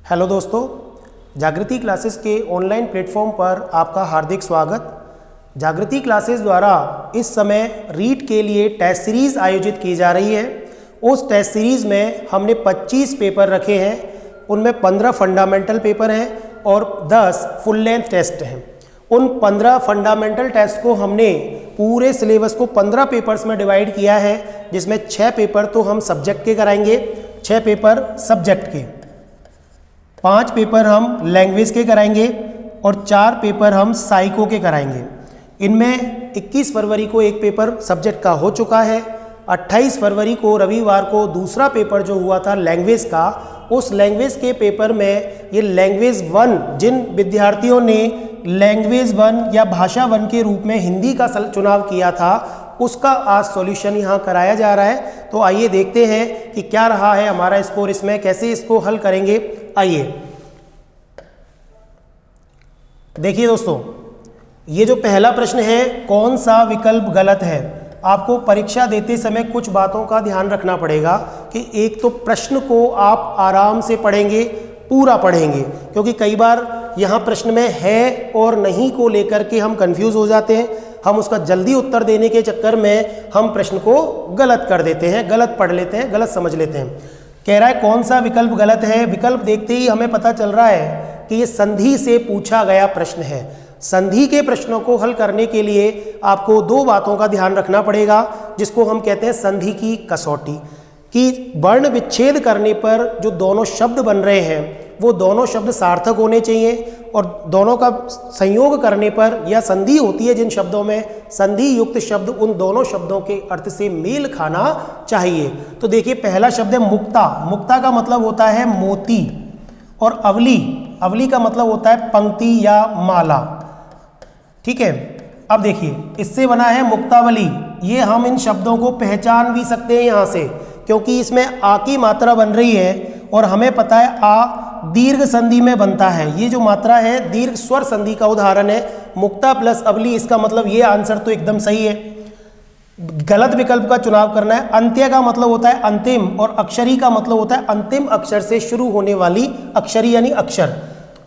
Hello दोस्तों, जागृति classes के ऑनलाइन प्लेटफॉर्म पर आपका हार्दिक स्वागत। जागृति क्लासेस द्वारा इस समय रीट के लिए टेस्ट सीरीज़ आयोजित की जा रही है। उस टेस्ट सीरीज़ में हमने 25 पेपर रखे हैं। उनमें 15 फंडामेंटल पेपर हैं और 10 फुल लेंथ टेस्ट हैं। उन 15 फंडामेंटल टेस्ट को हमने पूरे सिलेबस को 15 पेपर्स में डिवाइड किया है, जिसमें 6 पेपर तो हम सब्जेक्ट के कराएंगे, 6 पेपर सब्जेक्ट के, 5 पेपर हम लैंग्वेज के कराएंगे और 4 पेपर हम साइको के कराएंगे। इनमें 21 फरवरी को एक पेपर सब्जेक्ट का हो चुका है। 28 फरवरी को रविवार को दूसरा पेपर जो हुआ था लैंग्वेज का, उस लैंग्वेज के पेपर में ये लैंग्वेज 1 जिन विद्यार्थियों ने लैंग्वेज 1 या भाषा 1 के रूप में हिंदी का चुनाव किया था, उसका आज सॉल्यूशन यहाँ कराया जा रहा है। तो आइए देखते हैं कि क्या रहा है हमारा स्कोर, इसमें कैसे इसको हल करेंगे। आइए देखिए दोस्तों, ये जो पहला प्रश्न है, कौन सा विकल्प गलत है। आपको परीक्षा देते समय कुछ बातों का ध्यान रखना पड़ेगा कि एक तो प्रश्न को आप आराम से पढ़ेंगे, पूरा पढ़ेंगे, क्योंकि कई बार यहाँ प्रश्न में है और नहीं को लेकर के हम कंफ्यूज हो जाते हैं। हम उसका जल्दी उत्तर देने के चक्कर में हम प्रश्न को गलत कर देते हैं, गलत पढ़ लेते हैं, गलत समझ लेते हैं। कह रहा है कौन सा विकल्प गलत है। विकल्प देखते ही हमें पता चल रहा है कि ये संधि से पूछा गया प्रश्न है। संधि के प्रश्नों को हल करने के लिए आपको 2 बातों का ध्यान रखना पड़ेगा, जिसको हम कहते हैं संधि की कसौटी, कि वर्ण विच्छेद करने पर जो दोनों शब्द बन रहे हैं वो दोनों शब्द सार्थक होने चाहिए, और दोनों का संयोग करने पर या संधि होती है जिन शब्दों में, संधि युक्त शब्द उन दोनों शब्दों के अर्थ से मेल खाना चाहिए। तो देखिए पहला शब्द है मुक्ता। मुक्ता का मतलब होता है मोती, और अवली, अवली का मतलब होता है पंक्ति या माला। ठीक है, अब देखिए इससे बना है मुक्तावली। ये हम इन शब्दों को पहचान भी सकते हैं यहाँ से, क्योंकि इसमें आ की मात्रा बन रही है और हमें पता है आ दीर्घ संधि में बनता है। ये जो मात्रा है दीर्घ स्वर संधि का उदाहरण है। मुक्ता प्लस अवली, इसका मतलब ये आंसर तो एकदम सही है। गलत विकल्प का चुनाव करना है। अंत्य का मतलब होता है अंतिम, और अक्षरी का मतलब होता है अंतिम अक्षर से शुरू होने वाली अक्षरी यानी अक्षर।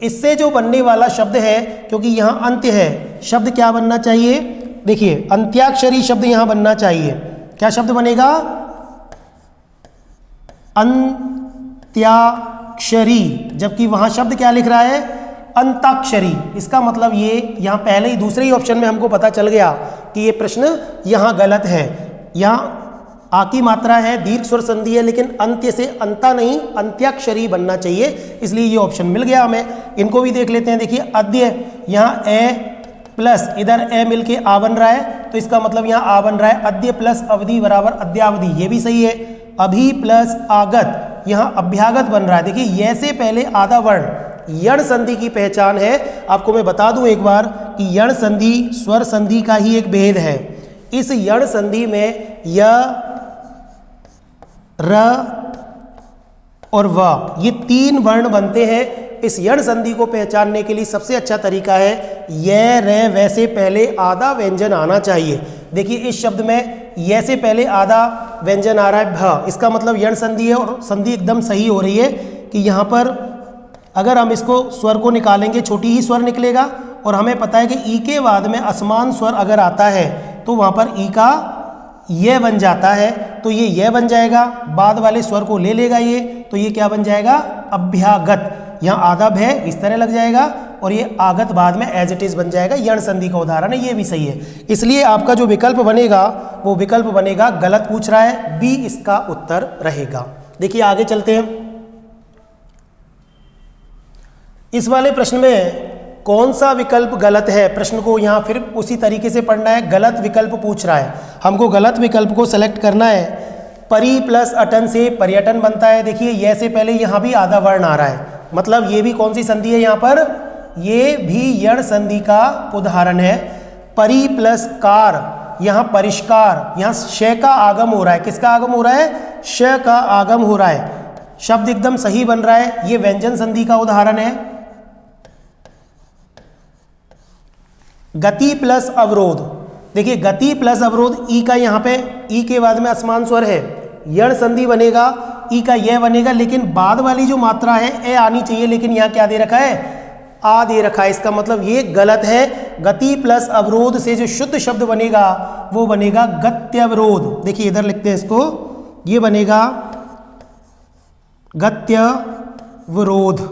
इससे जो बनने वाला शब्द है, क्योंकि यहाँ अंत्य है, शब्द क्या बनना चाहिए, देखिए अंत्याक्षरी शब्द यहाँ बनना चाहिए। क्या शब्द बनेगा, अंत्याक्षरी, जबकि वहाँ शब्द क्या लिख रहा है, अंताक्षरी। इसका मतलब ये यहाँ पहले ही दूसरे ही ऑप्शन में हमको पता चल गया कि ये प्रश्न यहाँ गलत है। यहाँ आ की मात्रा है, दीर्घ स्वर संधि है, लेकिन अंत्य से अंता नहीं, अंत्याक्षरी बनना चाहिए, इसलिए ये ऑप्शन मिल गया हमें। इनको भी देख लेते हैं। देखिए अद्य, यहाँ ए प्लस इधर ए मिलके आ बन रहा है, तो इसका मतलब यहाँ आ बन रहा है। अद्य प्लस अवधि बराबर अद्यावधि, ये भी सही है। अभी प्लस आगत, यहाँ अभ्यागत बन रहा है। देखिए ये से पहले आधा वर्ण यण संधि की पहचान है। आपको मैं बता दूं एक बार कि यण संधि स्वर संधि का ही एक भेद है। इस यण संधि में य, र और व, ये 3 वर्ण बनते हैं। इस यण संधि को पहचानने के लिए सबसे अच्छा तरीका है ये रे वैसे पहले आधा व्यंजन आना चाहिए। देखिए इस शब्द में ये से पहले आधा व्यंजन आ रहा है भ, इसका मतलब यण संधि है, और संधि एकदम सही हो रही है कि यहाँ पर अगर हम इसको स्वर को निकालेंगे छोटी ही स्वर निकलेगा, और हमें पता है कि ई के बाद में असमान स्वर अगर आता है तो वहाँ पर ई का ये बन जाता है, तो ये बन जाएगा, बाद वाले स्वर को ले लेगा ये, तो ये क्या बन जाएगा, अभ्यागत। यहाँ आधा भय इस तरह लग जाएगा और ये आगत बाद में एज इट इज बन जाएगा। यण संधि का उदाहरण है, ये भी सही है। इसलिए आपका जो विकल्प बनेगा वो विकल्प बनेगा, गलत पूछ रहा है, बी इसका उत्तर रहेगा। देखिए आगे चलते हैं। इस वाले प्रश्न में कौन सा विकल्प गलत है, प्रश्न को यहाँ फिर उसी तरीके से पढ़ना है। गलत विकल्प पूछ रहा है, हमको गलत विकल्प को सेलेक्ट करना है। परि प्लस अटन से पर्यटन बनता है। देखिए ये से पहले यहाँ भी आधा वर्ण आ रहा है, मतलब ये भी कौन सी संधि है यहाँ पर, ये भी यण संधि का उदाहरण है। परि प्लस कार, यहाँ परिष्कार, यहाँ श का आगम हो रहा है। किसका आगम हो रहा है, श का आगम हो रहा है। शब्द एकदम सही बन रहा है, ये व्यंजन संधि का उदाहरण है। गति प्लस अवरोध, देखिए गति प्लस अवरोध, ई का यहाँ पे ई के बाद में असमान स्वर है, यण संधि बनेगा ई का यह बनेगा, लेकिन बाद वाली जो मात्रा है ए आनी चाहिए, लेकिन यहाँ क्या दे रखा है, आ दे रखा है। इसका मतलब ये गलत है। गति प्लस अवरोध से जो शुद्ध शब्द बनेगा वो बनेगा गत्यवरोध। देखिए इधर लिखते हैं इसको, ये बनेगा गत्यवरोध।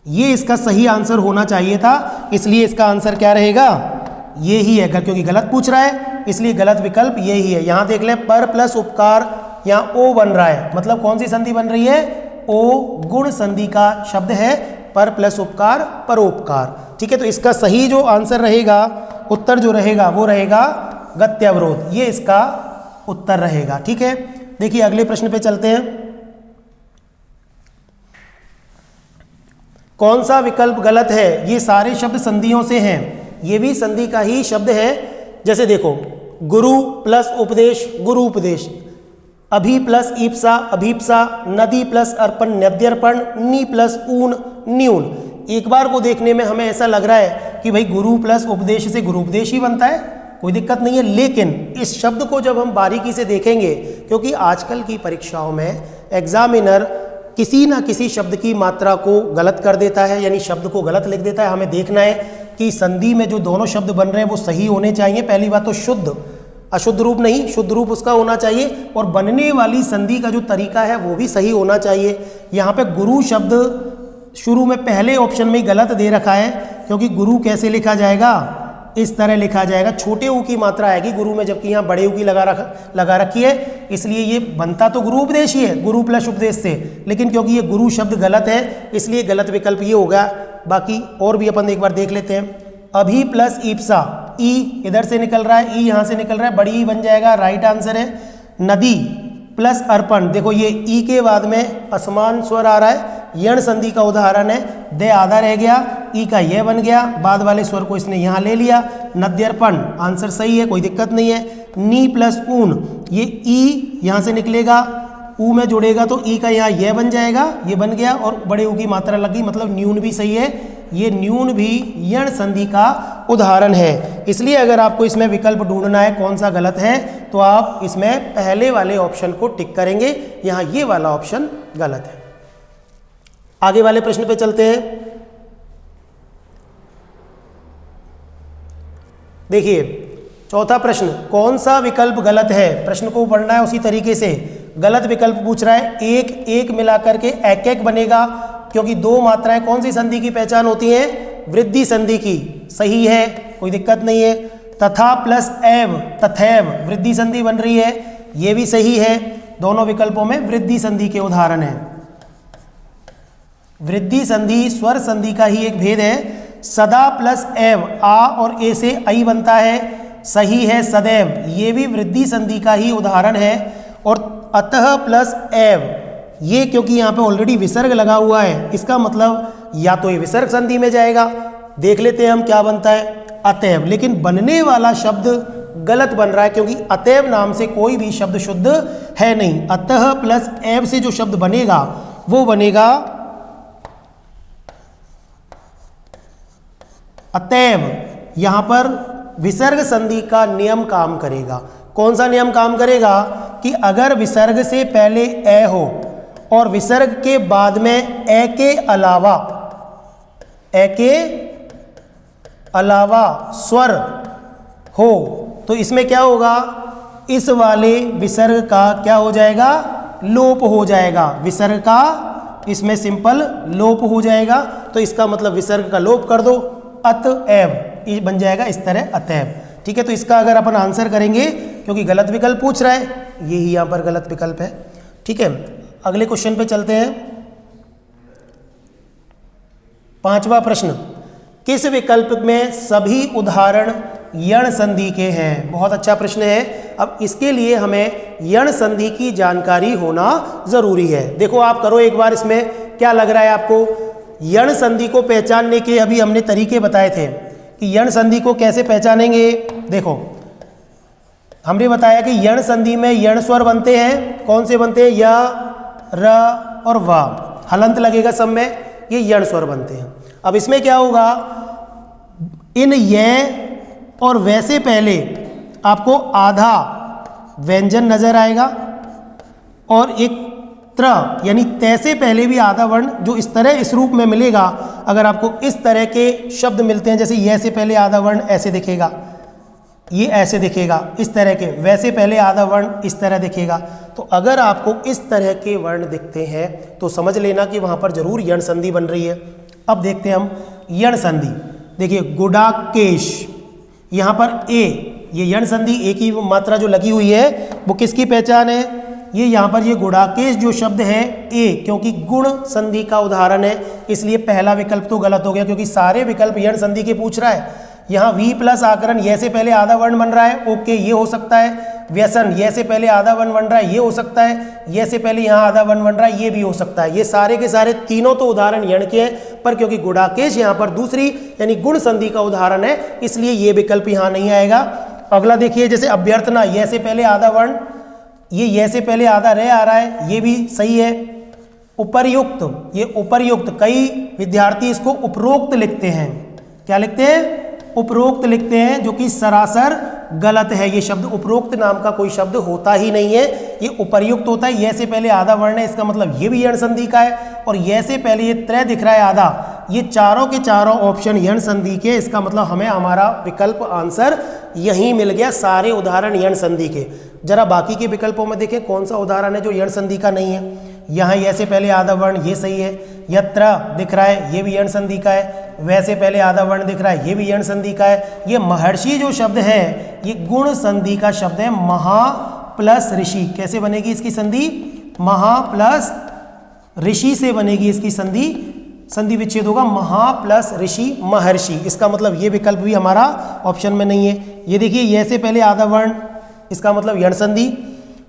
ये इसका सही आंसर होना चाहिए था, इसलिए इसका आंसर क्या रहेगा, ये ही है, क्योंकि गलत पूछ रहा है इसलिए गलत विकल्प यही है। यहां देख लें, पर प्लस उपकार, यहाँ ओ बन रहा है, मतलब कौन सी संधि बन रही है, ओ गुण संधि का शब्द है, पर प्लस उपकार परोपकार। ठीक है, तो इसका सही जो आंसर रहेगा, उत्तर जो रहेगा वो रहेगा गत्यवरोध, ये इसका उत्तर रहेगा। ठीक है, देखिए अगले प्रश्न पे चलते हैं। कौन सा विकल्प गलत है? ये सारे शब्द संधियों से हैं, ये भी संधि का ही शब्द है। जैसे देखो, गुरु प्लस उपदेश गुरु उपदेश, अभी प्लस ईप्सा अभीप्सा, नदी प्लस अर्पण नद्यर्पण, नी प्लस ऊन न्यून। एक बार को देखने में हमें ऐसा लग रहा है कि भाई गुरु प्लस उपदेश से गुरु उपदेश ही बनता है, कोई दिक्कत नहीं है, लेकिन इस शब्द को जब हम बारीकी से देखेंगे, क्योंकि आजकल की परीक्षाओं में एग्जामिनर किसी ना किसी शब्द की मात्रा को गलत कर देता है, यानी शब्द को गलत लिख देता है। हमें देखना है कि संधि में जो दोनों शब्द बन रहे हैं वो सही होने चाहिए। पहली बात तो शुद्ध, अशुद्ध रूप नहीं, शुद्ध रूप उसका होना चाहिए, और बनने वाली संधि का जो तरीका है वो भी सही होना चाहिए। यहाँ पे गुरु शब्द शुरू में पहले ऑप्शन में ही गलत दे रखा है, क्योंकि गुरु कैसे लिखा जाएगा, इस तरह लिखा जाएगा, छोटे ऊ की मात्रा आएगी गुरु में, जबकि यहाँ बड़े ऊ की लगा रखी है, इसलिए ये बनता तो गुरु उपदेश ही है, गुरु प्लस उपदेश से, लेकिन क्योंकि ये गुरु शब्द गलत है इसलिए गलत विकल्प ये होगा। बाकी और भी अपन एक बार देख लेते हैं। अभी प्लस ईप्सा, ई इधर से निकल रहा है, ई यहाँ से निकल रहा है, बड़ी ई बन जाएगा, राइट आंसर है। नदी प्लस अर्पण, देखो ये ई के बाद में असमान स्वर आ रहा है, यण संधि का उदाहरण है, दे आधा रह गया, ई का ये बन गया, बाद वाले स्वर को इसने यहाँ ले लिया। नद्यर्पण आंसर सही है, कोई दिक्कत नहीं है। नी प्लस ऊन, ये ई यहाँ से निकलेगा, ऊ में जुड़ेगा तो ई का यहाँ ये बन जाएगा, ये बन गया, और बड़े ऊ की मात्रा लगी, मतलब न्यून भी सही है। ये न्यून भी यण संधि का उदाहरण है। इसलिए अगर आपको इसमें विकल्प ढूंढना है कौन सा गलत है, तो आप इसमें पहले वाले ऑप्शन को टिक करेंगे, यहाँ ये वाला ऑप्शन गलत है। आगे वाले प्रश्न पे चलते हैं। देखिए चौथा प्रश्न, कौन सा विकल्प गलत है? प्रश्न को पढ़ना है उसी तरीके से। गलत विकल्प पूछ रहा है, एक एक मिलाकर के एक एक बनेगा, क्योंकि दो मात्राएं कौन सी संधि की पहचान होती हैं? वृद्धि संधि की। सही है, कोई दिक्कत नहीं है। तथा प्लस एव, तथैव वृद्धि संधि बन रही है, ये भी सही है। दोनों विकल्पों में वृद्धि संधि के उदाहरण है। वृद्धि संधि स्वर संधि का ही एक भेद है। सदा प्लस एव, आ और ए से ऐ बनता है, सही है सदैव, ये भी वृद्धि संधि का ही उदाहरण है। और अतः प्लस एव, ये क्योंकि यहाँ पे ऑलरेडी विसर्ग लगा हुआ है, इसका मतलब या तो ये विसर्ग संधि में जाएगा, देख लेते हैं हम क्या बनता है, अतएव। लेकिन बनने वाला शब्द गलत बन रहा है, क्योंकि अतएव नाम से कोई भी शब्द शुद्ध है नहीं। अतः प्लस एव से जो शब्द बनेगा वो बनेगा अतएव। यहां पर विसर्ग संधि का नियम काम करेगा। कौन सा नियम काम करेगा? कि अगर विसर्ग से पहले ए हो और विसर्ग के बाद में ए के अलावा स्वर हो, तो इसमें क्या होगा, इस वाले विसर्ग का क्या हो जाएगा, लोप हो जाएगा। विसर्ग का इसमें सिंपल लोप हो जाएगा, तो इसका मतलब विसर्ग का लोप कर दो, अतएव ये बन जाएगा इस तरह, अतएव। ठीक है, तो इसका अगर अपन आंसर करेंगे, क्योंकि गलत विकल्प पूछ रहा है, यही यहाँ पर गलत विकल्प है। ठीक है, अगले क्वेश्चन पे चलते हैं। पांचवा प्रश्न, किस विकल्प में सभी उदाहरण यण संधि के हैं? बहुत अच्छा प्रश्न है। अब इसके लिए हमें यण संधि की जानकारी होना जरूरी है। देखो आप करो एक बार, इसमें क्या लग रहा है आपको? यण संधि को पहचानने के अभी हमने तरीके बताए थे कि यण संधि को कैसे पहचानेंगे। देखो हमने बताया कि यण संधि में यण स्वर बनते हैं, कौन से बनते हैं? य, र और वा, हलंत लगेगा सब में, ये यण स्वर बनते हैं। अब इसमें क्या होगा, इन ये और वैसे पहले आपको आधा व्यंजन नजर आएगा और एक त्र यानी तय से पहले भी आधा वर्ण जो इस तरह इस रूप में मिलेगा, अगर आपको इस तरह के शब्द मिलते हैं, जैसे यह से पहले आधा वर्ण ऐसे दिखेगा, ये ऐसे दिखेगा इस तरह के, वैसे पहले आधा वर्ण इस तरह दिखेगा, तो अगर आपको इस तरह के वर्ण दिखते हैं तो समझ लेना कि वहाँ पर जरूर यण संधि बन रही है। अब देखते हैं हम यण संधि। देखिए गुडाकेश, यहाँ पर ए, ये यण संधि ए की मात्रा जो लगी हुई है वो किसकी पहचान है? ये यहाँ पर ये गुडाकेश जो शब्द है ए, क्योंकि गुण संधि का उदाहरण है, इसलिए पहला विकल्प तो गलत हो गया, क्योंकि सारे विकल्प यण संधि के पूछ रहा है। यहाँ वी प्लस आकरण ये से पहले आधा वर्ण बन रहा है, ओके ये हो सकता है। व्यसन ये से पहले आधा वर्ण बन रहा है, ये हो सकता है। ये से पहले यहाँ आधा वर्ण बन रहा है, ये भी हो सकता है। ये सारे के सारे तीनों तो उदाहरण यण के हैं, पर क्योंकि गुडाकेश यहाँ पर दूसरी यानी गुण संधि का उदाहरण है, इसलिए ये विकल्प यहाँ नहीं आएगा। अगला देखिए, जैसे अभ्यर्थना ये से पहले आधा वर्ण, ये से पहले आधा रह आ रहा है, ये भी सही है। उपर्युक्त, ये उपर्युक्त, कई विद्यार्थी इसको उपरोक्त लिखते हैं। क्या लिखते हैं? उपरोक्त लिखते हैं, जो कि सरासर गलत है। ये शब्द उपरोक्त नाम का कोई शब्द होता ही नहीं है, ये उपर्युक्त होता है। ये से पहले आधा वर्ण है, इसका मतलब ये भी यण संधि का है। और ये से पहले ये त्रय दिख रहा है आधा, ये चारों के चारों ऑप्शन यण संधि के, इसका मतलब हमें हमारा विकल्प आंसर यहीं मिल गया, सारे उदाहरण यण संधि के। जरा बाकी के विकल्पों में देखें कौन सा उदाहरण है जो यण संधि का नहीं है। यहाँ ये से पहले आधा वर्ण, ये सही है। यत्र दिख रहा है, ये भी यण संधि का है। वैसे पहले आधा वर्ण दिख रहा है, ये भी यण संधि का है। ये महर्षि जो शब्द है ये गुण संधि का शब्द है। महा प्लस ऋषि, कैसे बनेगी इसकी संधि? महा प्लस ऋषि से बनेगी इसकी संधि। संधि विच्छेद होगा महा प्लस ऋषि महर्षि, इसका मतलब ये विकल्प भी हमारा ऑप्शन में नहीं है। ये देखिए, ये से पहले आधा वर्ण, इसका मतलब यण संधि।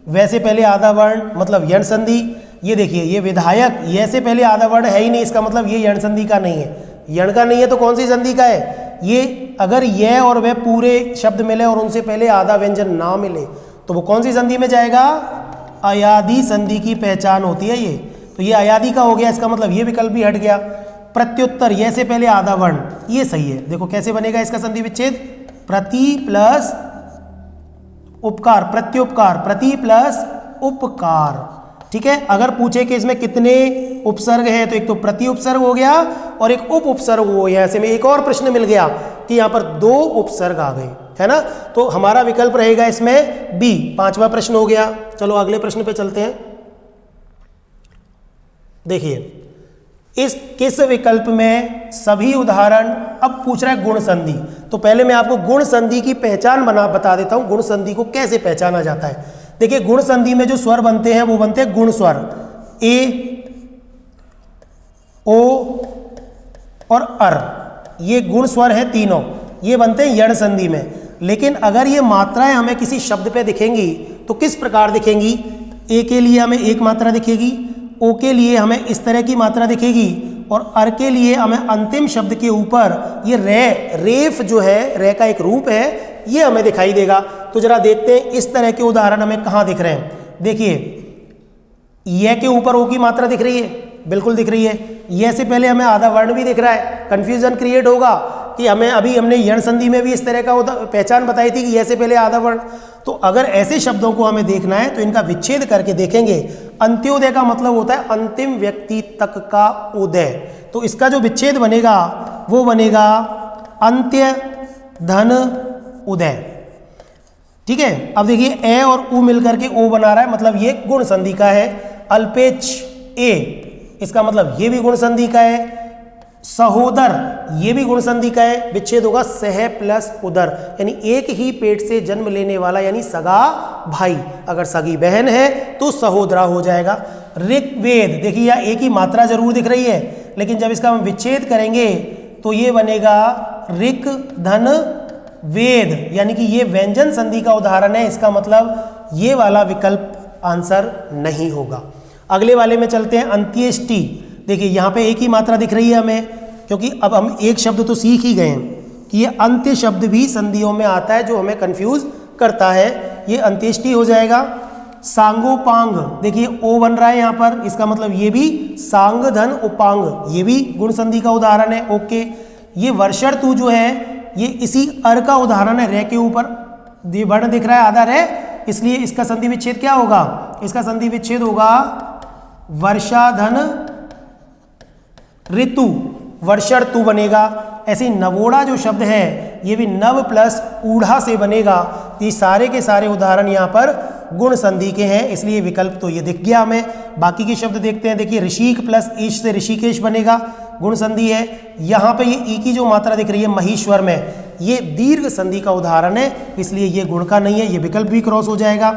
वैसे पहले आधा वर्ण मतलब यण संधि। ये देखिए, ये विधायक, ये से पहले आधा वर्ण है ही नहीं, इसका मतलब ये यण संधि का नहीं है। यण का नहीं है तो कौन सी संधि का है? ये अगर यह और वह पूरे शब्द मिले और उनसे पहले आधा व्यंजन ना मिले तो वो कौन सी संधि में जाएगा? अयादि संधि की पहचान होती है ये। तो ये अयादि का हो गया, इसका मतलब ये विकल्प भी हट गया। प्रत्युत्तर, ये से पहले आधा वर्ण, ये सही है। देखो कैसे बनेगा इसका संधि विच्छेद? प्रति प्लस उपकार, प्रत्युपकार, प्रति प्लस उपकार। ठीक है, अगर पूछे कि इसमें कितने उपसर्ग हैं तो एक तो प्रति उपसर्ग हो गया और एक उप उपसर्ग हो गया। ऐसे में एक और प्रश्न मिल गया कि यहाँ पर 2 उपसर्ग आ गए, है ना। तो हमारा विकल्प रहेगा इसमें बी, 5वां प्रश्न हो गया। चलो अगले प्रश्न पे चलते हैं। देखिए, इस किस विकल्प में सभी उदाहरण, अब पूछ रहा है गुण संधि, तो पहले मैं आपको गुण संधि की पहचान बता देता हूं, गुण संधि को कैसे पहचाना जाता है। देखिए, गुण संधि में जो स्वर बनते हैं वो बनते हैं गुण स्वर, ए, ओ और अर, ये गुण स्वर है तीनों, ये बनते हैं यण संधि में। लेकिन अगर ये मात्राएं हमें किसी शब्द पे दिखेंगी तो किस प्रकार दिखेंगी? ए के लिए हमें एक मात्रा दिखेगी, ओ के लिए हमें इस तरह की मात्रा दिखेगी, और अर के लिए हमें अंतिम शब्द के ऊपर ये रेफ जो है, रे का एक रूप है, ये हमें दिखाई देगा। तो जरा देखते हैं इस तरह के उदाहरण हमें कहाँ दिख रहे हैं। देखिए, ये के ऊपर ओ की मात्रा दिख रही है, बिल्कुल दिख रही है। ये से पहले हमें आधा वर्ण भी दिख रहा है। कंफ्यूजन क्रिएट होगा कि हमने यण संधि में भी इस तरह का पहचान बताई थी कि ये से पहले आधा वर्ण। तो अगर ऐसे शब्दों को हमें देखना है तो इनका विच्छेद करके देखेंगे। अंत्योदय का मतलब होता है अंतिम व्यक्ति तक का उदय, तो इसका जो विच्छेद बनेगा वो बनेगा अंत्य धन उदय। ठीक है, अब देखिए, ए और उ मिलकर के ओ बना रहा है, मतलब ये गुण संधि का है। अल्पेच ए, इसका मतलब ये भी गुण संधि का है। सहोदर, ये भी गुण संधि का है, विच्छेद होगा सह प्लस उदर, यानी एक ही पेट से जन्म लेने वाला, यानी सगा भाई। अगर सगी बहन है तो सहोदरा हो जाएगा। ऋग्वेद, देखिए यहाँ एक ही मात्रा जरूर दिख रही है, लेकिन जब इसका हम विच्छेद करेंगे तो ये बनेगा ऋक धन वेद, यानी कि ये व्यंजन संधि का उदाहरण है। इसका मतलब ये वाला विकल्प आंसर नहीं होगा। अगले वाले में चलते हैं, अंत्येष्टि। देखिए, यहाँ पे एक ही मात्रा दिख रही है हमें, क्योंकि अब हम एक शब्द तो सीख ही गए हैं कि ये अंत्य शब्द भी संधियों में आता है, जो हमें कंफ्यूज करता है। ये अंत्येष्टि हो जाएगा। सांगोपांग, देखिए ओ बन रहा है यहाँ पर, इसका मतलब ये भी सांग धन उपांग, ये भी गुण संधि का उदाहरण है। ओके, ये वर्षर्तु जो है ये इसी अर का उदाहरण है। रे के ऊपर वर्ण दिख रहा है आधा रे, इसलिए इसका संधि विच्छेद क्या होगा? इसका संधि विच्छेद होगा वर्षा धन ऋतु, वर्षा ऋतु बनेगा। ऐसे ही नवोढ़ा जो शब्द है ये भी नव प्लस ऊढ़ा से बनेगा। ये सारे के सारे उदाहरण यहाँ पर गुण संधि के हैं, इसलिए विकल्प तो ये दिख गया हमें। बाकी के शब्द देखते हैं। देखिए ऋषिक प्लस ईश से ऋषिकेश बनेगा, गुण संधि है। यहाँ पे ये ई की जो मात्रा दिख रही है महेश्वर में, ये दीर्घ संधि का उदाहरण है, इसलिए ये गुण का नहीं है, ये विकल्प भी क्रॉस हो जाएगा।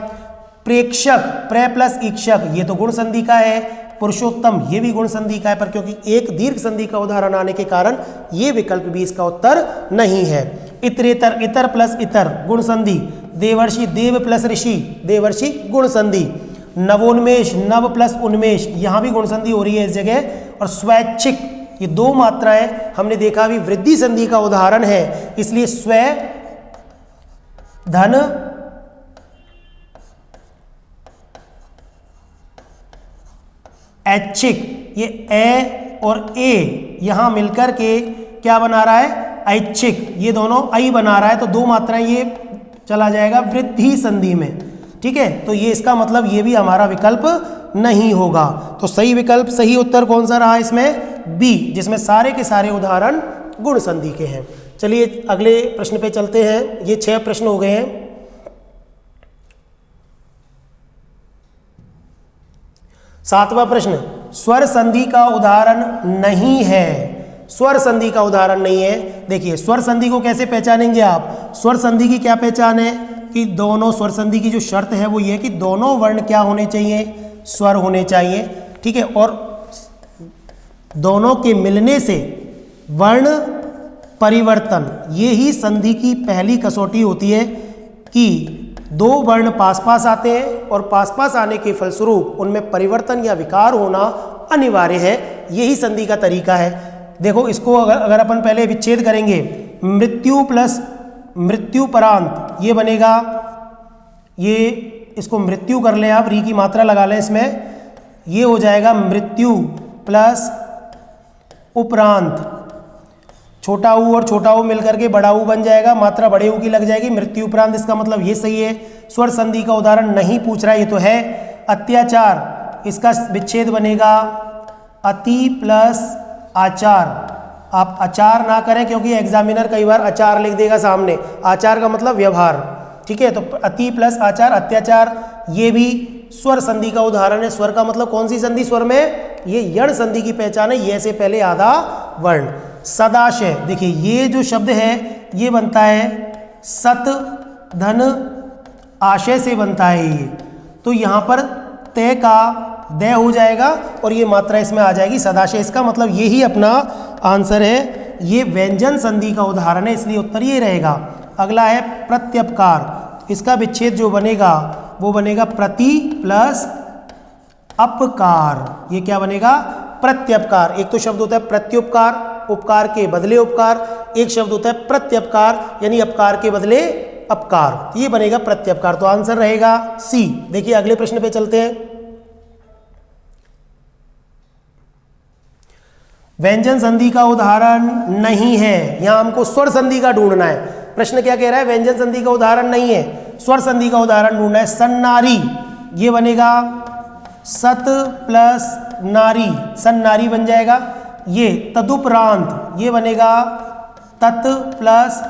प्रेक्षक प्रे प्लस ईक्षक ये तो गुण संधि का है। पुरुषोत्तम ये भी गुण संधि का है, पर क्योंकि एक दीर्घ संधि का उदाहरण आने के कारण ये विकल्प भी इसका उत्तर नहीं है। इतरेतर इतर प्लस इतर गुण संधि। देवर्षि देव प्लस ऋषि, देवर्षि गुण संधि। नवोन्मेष नव प्लस उन्मेष, यहाँ भी गुण संधि हो रही है इस जगह। और स्वैच्छिक ये दो मात्राएं हमने देखा अभी वृद्धि संधि का उदाहरण है, इसलिए स्व धन ऐच्छिक, ये ए और ए यहां मिलकर के क्या बना रहा है ऐच्छिक, ये दोनों ऐ बना रहा है, तो दो मात्राएं ये चला जाएगा वृद्धि संधि में। ठीक है, तो ये इसका मतलब ये भी हमारा विकल्प नहीं होगा। तो सही विकल्प सही उत्तर कौन सा रहा इसमें? बी, जिसमें सारे के सारे उदाहरण गुण संधि के हैं। चलिए अगले प्रश्न पे चलते हैं। ये 6 प्रश्न हो गए हैं। सातवां प्रश्न, स्वर संधि का उदाहरण नहीं है। स्वर संधि का उदाहरण नहीं है। देखिए स्वर संधि को कैसे पहचानेंगे आप? स्वर संधि की क्या पहचान है कि दोनों, स्वर संधि की जो शर्त है वो ये कि दोनों वर्ण क्या होने चाहिए? स्वर होने चाहिए। ठीक है, और दोनों के मिलने से वर्ण परिवर्तन, ये ही संधि की पहली कसौटी होती है कि दो वर्ण पास पास आते हैं और पास पास आने के फलस्वरूप उनमें परिवर्तन या विकार होना अनिवार्य है। यही संधि का तरीका है। देखो इसको अगर अपन पहले विच्छेद करेंगे, मृत्यु प्लस मृत्युपरांत ये बनेगा, ये इसको मृत्यु कर लें आप, री की मात्रा लगा लें इसमें, ये हो जाएगा मृत्यु प्लस उपरांत। छोटा ऊ और छोटा ऊ मिलकर के बड़ा ऊ बन जाएगा, मात्रा बड़े ऊ की लग जाएगी, मृत्यु उपरांत। इसका मतलब ये सही है। स्वर संधि का उदाहरण नहीं पूछ रहा है, ये तो है। अत्याचार, इसका विच्छेद बनेगा अति प्लस आचार। आप आचार ना करें क्योंकि एग्जामिनर कई बार आचार लिख देगा सामने। आचार का मतलब व्यवहार। ठीक है, तो अति प्लस आचार, अत्याचार, ये भी स्वर संधि का उदाहरण है। स्वर का मतलब कौन सी संधि? स्वर में ये यण संधि की पहचान है, ये से पहले आधा वर्ण। सदाशय, देखिए ये जो शब्द है ये बनता है सत धन आशय से बनता है ये, तो यहाँ पर तय का दय हो जाएगा और ये मात्रा इसमें आ जाएगी सदाशय। इसका मतलब यही अपना आंसर है। ये व्यंजन संधि का उदाहरण है, इसलिए उत्तर ये रहेगा। अगला है प्रत्यपकार। इसका विच्छेद जो बनेगा वो बनेगा प्रति प्लस अपकार। ये क्या बनेगा? प्रत्यपकार। एक तो शब्द होता है प्रत्युपकार, उपकार के बदले उपकार। एक शब्द होता है प्रत्यपकार, यानी अपकार के बदले अपकार। ये बनेगा प्रत्यपकार। तो आंसर रहेगा सी। देखिए अगले प्रश्न पे चलते हैं। व्यंजन संधि का उदाहरण नहीं है। यहां हमको स्वर संधि का ढूंढना है। प्रश्न क्या कह रहा है? व्यंजन संधि का उदाहरण नहीं है, स्वर संधि का उदाहरण ढूंढना है। सन्नारी, ये बनेगा सत प्लस नारी, सन्नारी बन जाएगा। ये तदुपरांत, ये बनेगा तत् प्लस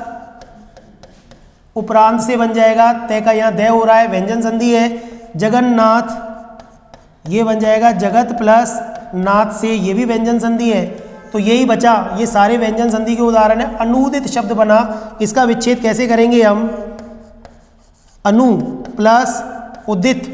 उपरांत से बन जाएगा। तय का यहाँ दय हो रहा है, व्यंजन संधि है। जगन्नाथ, ये बन जाएगा जगत प्लस नाथ से, ये भी व्यंजन संधि है। तो यही बचा, ये सारे व्यंजन संधि के उदाहरण है। अनुदित शब्द बना, इसका विच्छेद कैसे करेंगे हम? अनु प्लस उदित।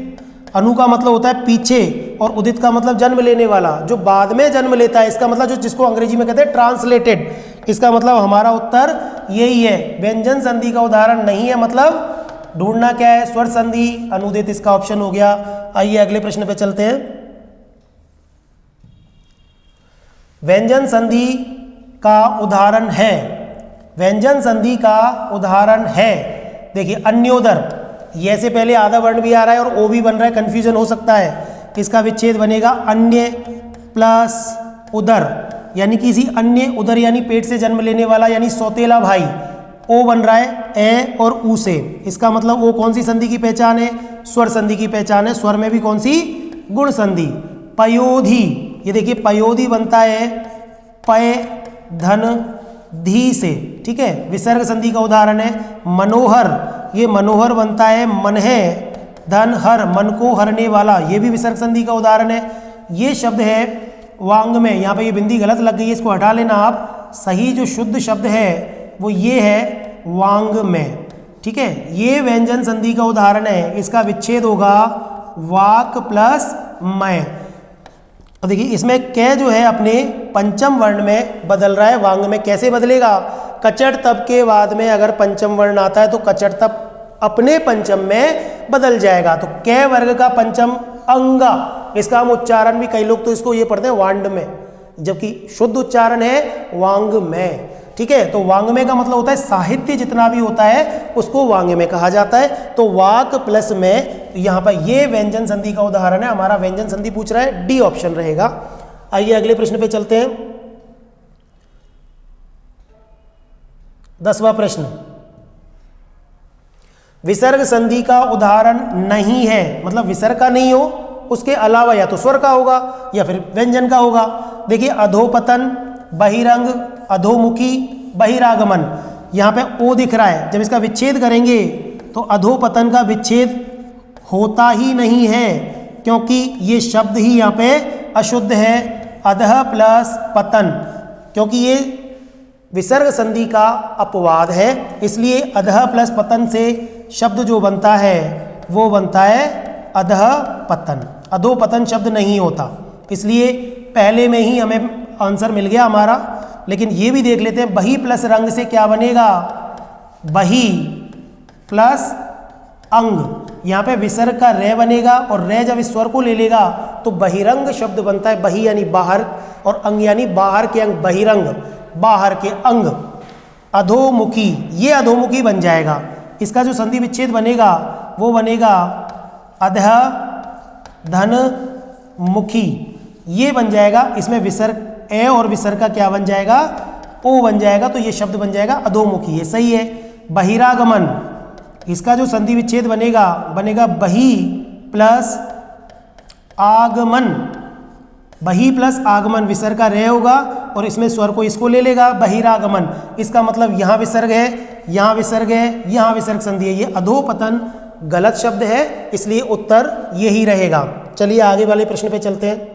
अनु का मतलब होता है पीछे और उदित का मतलब जन्म लेने वाला, जो बाद में जन्म लेता है। इसका मतलब जो जिसको अंग्रेजी में कहते हैं ट्रांसलेटेड। इसका मतलब हमारा उत्तर यही है। व्यंजन संधि का उदाहरण नहीं है, मतलब ढूंढना क्या है? स्वर संधि, अनुदित इसका ऑप्शन हो गया। आइए अगले प्रश्न पे चलते हैं। व्यंजन संधि का उदाहरण है, व्यंजन संधि का उदाहरण है। देखिए अन्योदर, ये से पहले आधा वर्ण भी आ रहा है और ओ भी बन रहा है, कंफ्यूजन हो सकता है। इसका विच्छेद बनेगा अन्य प्लस उदर, यानी किसी अन्य, उदर यानी पेट से जन्म लेने वाला, यानी सौतेला भाई। ओ बन रहा है ए और ऊ से। इसका मतलब ओ कौन सी संधि की पहचान है? स्वर संधि की पहचान है। स्वर में भी कौन सी? गुण संधि। पयोधी, ये देखिए पयोधी बनता है पय धन धी से, ठीक है। विसर्ग संधि का उदाहरण है मनोहर, ये मनोहर बनता है मनहे धन हर, मन को हरने वाला, ये भी विसर्ग संधि का उदाहरण है। ये शब्द है वांग में, यहाँ पे ये बिंदी गलत लग गई है, इसको हटा लेना आप। सही जो शुद्ध शब्द है वो ये है वांग में, ठीक है। ये व्यंजन संधि का उदाहरण है, इसका विच्छेद होगा वाक प्लस मैं। तो देखिए इसमें कै जो है अपने पंचम वर्ण में बदल रहा है, वांग में कैसे बदलेगा? कचट तब के बाद में अगर पंचम वर्ण आता है तो कचट तब अपने पंचम में बदल जाएगा। तो कै वर्ग का पंचम अंगा, इसका हम उच्चारण भी कई लोग तो इसको ये पढ़ते हैं वांड में, जबकि शुद्ध उच्चारण है वांग में, ठीक है। तो वांग में का मतलब होता है साहित्य जितना भी होता है उसको वांग में कहा जाता है। तो वाक प्लस में, तो यहाँ पर ये व्यंजन संधि का उदाहरण है, हमारा व्यंजन संधि पूछ रहा है, डी ऑप्शन रहेगा। आइए अगले प्रश्न पे चलते हैं। 10वां प्रश्न, विसर्ग संधि का उदाहरण नहीं है, मतलब विसर्ग का नहीं हो, उसके अलावा या तो स्वर का होगा या फिर व्यंजन का होगा। देखिए अधोपतन, बहिरंग, अधोमुखी, बहिरागमन, यहाँ पे ओ दिख रहा है, जब इसका विच्छेद करेंगे तो अधोपतन का विच्छेद होता ही नहीं है, क्योंकि ये शब्द ही यहाँ पे अशुद्ध है। अधः प्लस पतन, क्योंकि ये विसर्ग संधि का अपवाद है, इसलिए अधः प्लस पतन से शब्द जो बनता है वो बनता है अधः पतन। अधोपतन शब्द नहीं होता, इसलिए पहले में ही हमें आंसर मिल गया हमारा। लेकिन ये भी देख लेते हैं, बही प्लस रंग से क्या बनेगा? बही प्लस अंग, यहाँ पे विसर्ग का रे बनेगा और रे जब इस स्वर को ले लेगा तो बहिरंग शब्द बनता है। बही यानी बाहर और अंग यानी बाहर के अंग, बहिरंग बाहर के अंग। अधोमुखी, ये अधोमुखी बन जाएगा, इसका जो संधि विच्छेद बनेगा वो बनेगा अधः धन मुखी, ये बन जाएगा। इसमें विसर्ग ए और विसर्ग का क्या बन जाएगा? ओ बन जाएगा, तो ये शब्द बन जाएगा अधोमुखी, ये सही है। बहिरागमन, इसका जो संधि विच्छेद बनेगा बनेगा बही प्लस आगमन, बही प्लस आगमन, विसर्ग का रे होगा और इसमें स्वर को इसको ले लेगा, बहिरागमन। इसका मतलब यहाँ विसर्ग है, यहाँ विसर्ग है, यहाँ विसर्ग संधि है, ये अधोपतन गलत शब्द है, इसलिए उत्तर यही रहेगा। चलिए आगे वाले प्रश्न पे चलते हैं।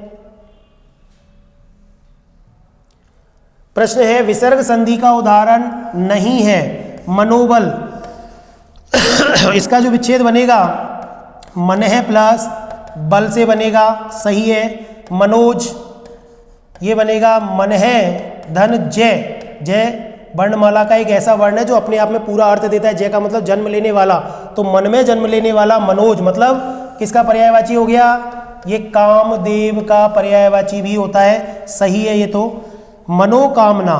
प्रश्न है विसर्ग संधि का उदाहरण नहीं है मनोबल, इसका जो विच्छेद बनेगा मनह प्लस बल से बनेगा, सही है। मनोज, ये बनेगा मनह धन जय, जय वर्णमाला का एक ऐसा वर्ण है जो अपने आप में पूरा अर्थ देता है। जय का मतलब जन्म लेने वाला, तो मन में जन्म लेने वाला। मनोज मतलब किसका पर्यायवाची हो गया? ये कामदेव का पर्यायवाची भी होता है, सही है ये तो। मनोकामना,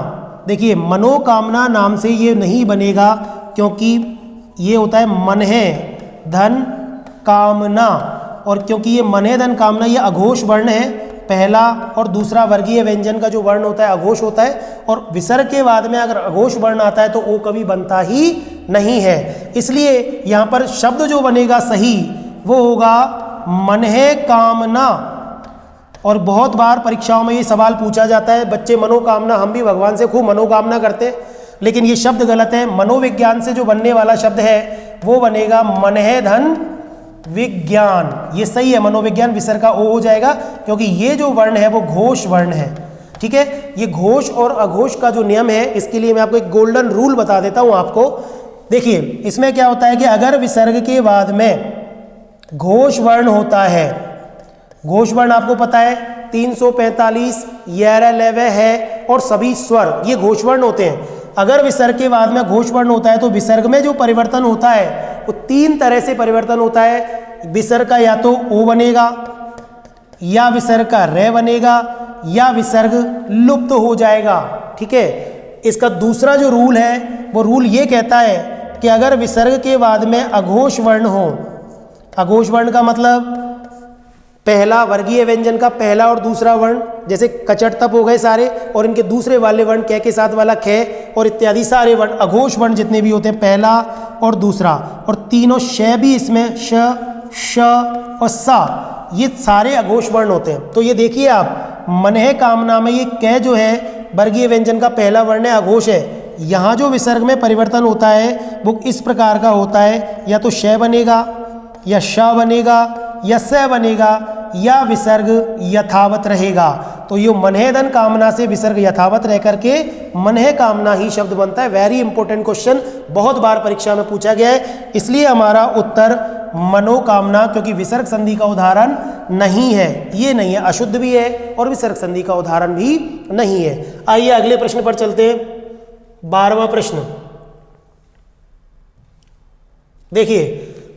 देखिए मनोकामना नाम से ये नहीं बनेगा, क्योंकि ये होता है मन है धन कामना, और क्योंकि ये मन है धन कामना ये अघोष वर्ण है, पहला और दूसरा वर्गीय व्यंजन का जो वर्ण होता है अघोष होता है, और विसर्ग के बाद में अगर अघोष वर्ण आता है तो ओ कभी बनता ही नहीं है। इसलिए यहाँ पर शब्द जो बनेगा सही वो होगा मन है कामना। और बहुत बार परीक्षाओं में ये सवाल पूछा जाता है, बच्चे मनोकामना, हम भी भगवान से खूब मनोकामना करते, लेकिन ये शब्द गलत है। मनोविज्ञान से जो बनने वाला शब्द है वो बनेगा मन है धन विज्ञान, ये सही है। मनोविज्ञान विसर्ग का ओ हो जाएगा, क्योंकि ये जो वर्ण है वो घोष वर्ण है, ठीक है। ये घोष और अघोष का जो नियम है, इसके लिए मैं आपको एक गोल्डन रूल बता देता हूँ आपको। देखिए इसमें क्या होता है कि अगर विसर्ग के बाद में घोष वर्ण होता है, घोष वर्ण आपको पता है 345 येरह लेवे है और सभी स्वर ये घोष वर्ण होते हैं। अगर विसर्ग के बाद में घोष वर्ण होता है तो विसर्ग में जो परिवर्तन होता है वो तीन तरह से परिवर्तन होता है। विसर्ग का या तो ओ बनेगा, या विसर्ग का रे बनेगा, या विसर्ग लुप्त हो जाएगा, ठीक है। इसका दूसरा जो रूल है वो रूल ये कहता है कि अगर विसर्ग के बाद में अघोष वर्ण हो, अघोष वर्ण का मतलब पहला वर्गीय व्यंजन का पहला और दूसरा वर्ण, जैसे कचट तप हो गए सारे, और इनके दूसरे वाले वर्ण कै के साथ वाला खे और इत्यादि सारे वर्ण अघोष वर्ण जितने भी होते हैं, पहला और दूसरा, और तीनों श भी इसमें श, श और सा, ये सारे अघोष वर्ण होते हैं। तो ये देखिए आप, मनहे कामना में ये कै जो है वर्गीय व्यंजन का पहला वर्ण है, अघोष है। यहाँ जो विसर्ग में परिवर्तन होता है वो इस प्रकार का होता है, या तो श बनेगा या श बनेगा या स बनेगा या विसर्ग यथावत रहेगा। तो ये मनहेधन कामना से विसर्ग यथावत रह करके मनहे कामना ही शब्द बनता है। वेरी इंपॉर्टेंट क्वेश्चन, बहुत बार परीक्षा में पूछा गया है, इसलिए हमारा उत्तर मनोकामना, क्योंकि विसर्ग संधि का उदाहरण नहीं है, ये नहीं है, अशुद्ध भी है और विसर्ग संधि का उदाहरण भी नहीं है। आइए अगले प्रश्न पर चलते हैं। 12वां प्रश्न देखिए,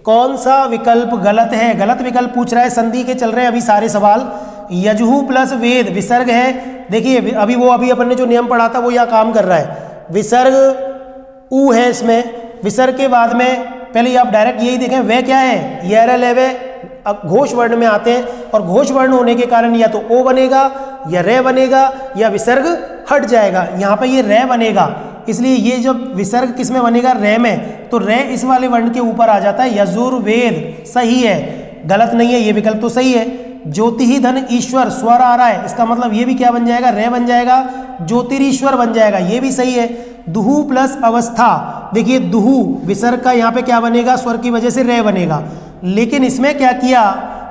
कौन सा विकल्प गलत है? गलत विकल्प पूछ रहा है, संधि के चल रहे हैं अभी सारे सवाल। यजुः प्लस वेद विसर्ग है। देखिए अभी अपन ने जो नियम पढ़ा था वो यहाँ काम कर रहा है। विसर्ग उ है, इसमें विसर्ग के बाद में पहले आप डायरेक्ट यही देखें, वे क्या है, यर लेवे घोष वर्ण में आते हैं, और घोष वर्ण होने के कारण या तो ओ बनेगा या रे बनेगा या विसर्ग हट जाएगा। यहाँ पे ये रे बनेगा, इसलिए ये जब विसर्ग किस में बनेगा, रे में, तो रे इस वाले वर्ण के ऊपर आ जाता है। यजुर्वेद सही है, गलत नहीं है, ये विकल्प तो सही है। ज्योति ही धन ईश्वर, स्वर आ रहा है, इसका मतलब ये भी क्या बन जाएगा, रे बन जाएगा, ज्योतिरीश्वर बन जाएगा, ये भी सही है। दुहु प्लस अवस्था, देखिए दुहु विसर्ग का यहाँ पे क्या बनेगा, स्वर की वजह से रे बनेगा, लेकिन इसमें क्या किया,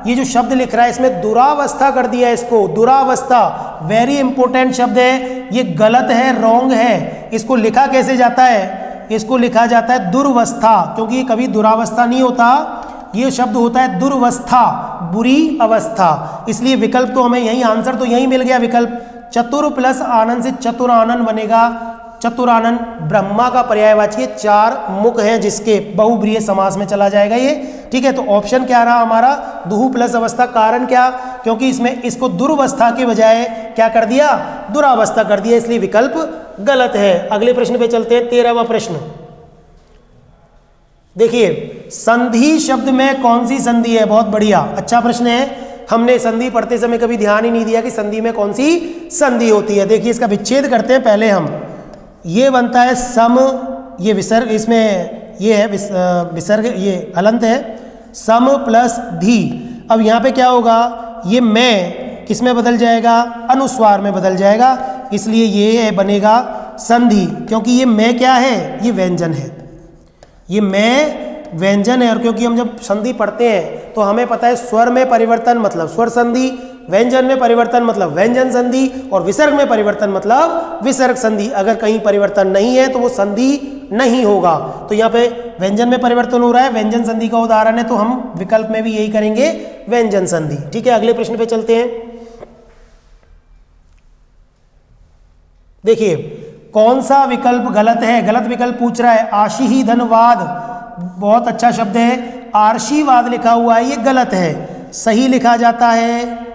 ये जो शब्द लिख रहा है इसमें दुरावस्था कर दिया इसको, दुरावस्था वेरी इंपॉर्टेंट शब्द है, ये गलत है, रॉन्ग है। इसको लिखा कैसे जाता है, इसको लिखा जाता है दुर्वस्था, क्योंकि ये कभी दुरावस्था नहीं होता, ये शब्द होता है दुर्वस्था, बुरी अवस्था। इसलिए विकल्प तो हमें यही, आंसर तो यही मिल गया विकल्प। चतुर प्लस आनंद से चतुरानन बनेगा। चतुरानन ब्रह्मा का पर्यायवाची, 4 मुख हैं जिसके बहुब्रीहि समास में चला जाएगा ये, ठीक है। तो ऑप्शन क्या रहा हमारा, दुहु प्लस अवस्था। कारण क्या, क्योंकि इसमें इसको दुर्वस्था के बजाय क्या कर दिया, दुरावस्था कर दिया, इसलिए विकल्प गलत है। अगले प्रश्न पे चलते हैं, 13वां प्रश्न देखिए, संधि शब्द में कौन सी संधि है? बहुत बढ़िया, अच्छा प्रश्न है। हमने संधि पढ़ते समय कभी ध्यान ही नहीं दिया कि संधि में कौन सी संधि होती है। देखिए इसका विच्छेद करते हैं पहले हम। ये बनता है सम, ये विसर्ग, इसमें ये है विसर्ग, ये हलंत है, सम प्लस धी। अब यहाँ पे क्या होगा, ये मैं किस में बदल जाएगा, अनुस्वार में बदल जाएगा, इसलिए ये बनेगा संधि, क्योंकि ये मैं क्या है, ये व्यंजन है, ये मैं व्यंजन है। और क्योंकि हम जब संधि पढ़ते हैं तो हमें पता है स्वर में परिवर्तन मतलब स्वर संधि, व्यंजन में परिवर्तन मतलब व्यंजन संधि, और विसर्ग में परिवर्तन मतलब विसर्ग संधि। अगर कहीं परिवर्तन नहीं है तो वो संधि नहीं होगा। तो यहाँ पे व्यंजन में परिवर्तन हो रहा है, व्यंजन संधि का उदाहरण है, तो हम विकल्प में भी यही करेंगे, व्यंजन संधि, ठीक है। अगले प्रश्न पे चलते हैं। देखिए कौन सा विकल्प गलत है? गलत विकल्प पूछ रहा है, आशी ही धनवाद, बहुत अच्छा शब्द है, आर्शीवाद लिखा हुआ है, ये गलत है, सही लिखा जाता है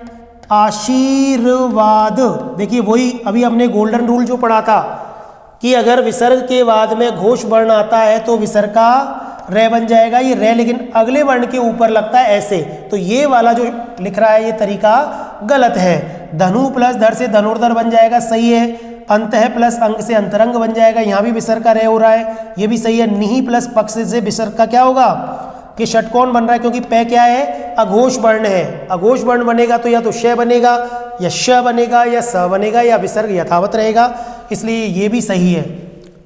आशीर्वाद। देखिए वही अभी हमने गोल्डन रूल जो पढ़ा था कि अगर विसर्ग के बाद में घोष वर्ण आता है तो विसर्ग का रे बन जाएगा, ये रे लेकिन अगले वर्ण के ऊपर लगता है ऐसे, तो ये वाला जो लिख रहा है ये तरीका गलत है। धनु प्लस धर से धनुर्धर बन जाएगा, सही है। अंत है प्लस अंग से अंतरंग बन जाएगा, यहाँ भी विसर्ग का रे हो रहा है, ये भी सही है। निहि प्लस पक्ष से विसर्ग का क्या होगा, कि षटकोण बन रहा है, क्योंकि पे क्या है, अघोष वर्ण है, अघोष वर्ण बनेगा तो या तो श बनेगा या श बनेगा या स बनेगा या विसर्ग यथावत रहेगा, इसलिए ये भी सही है।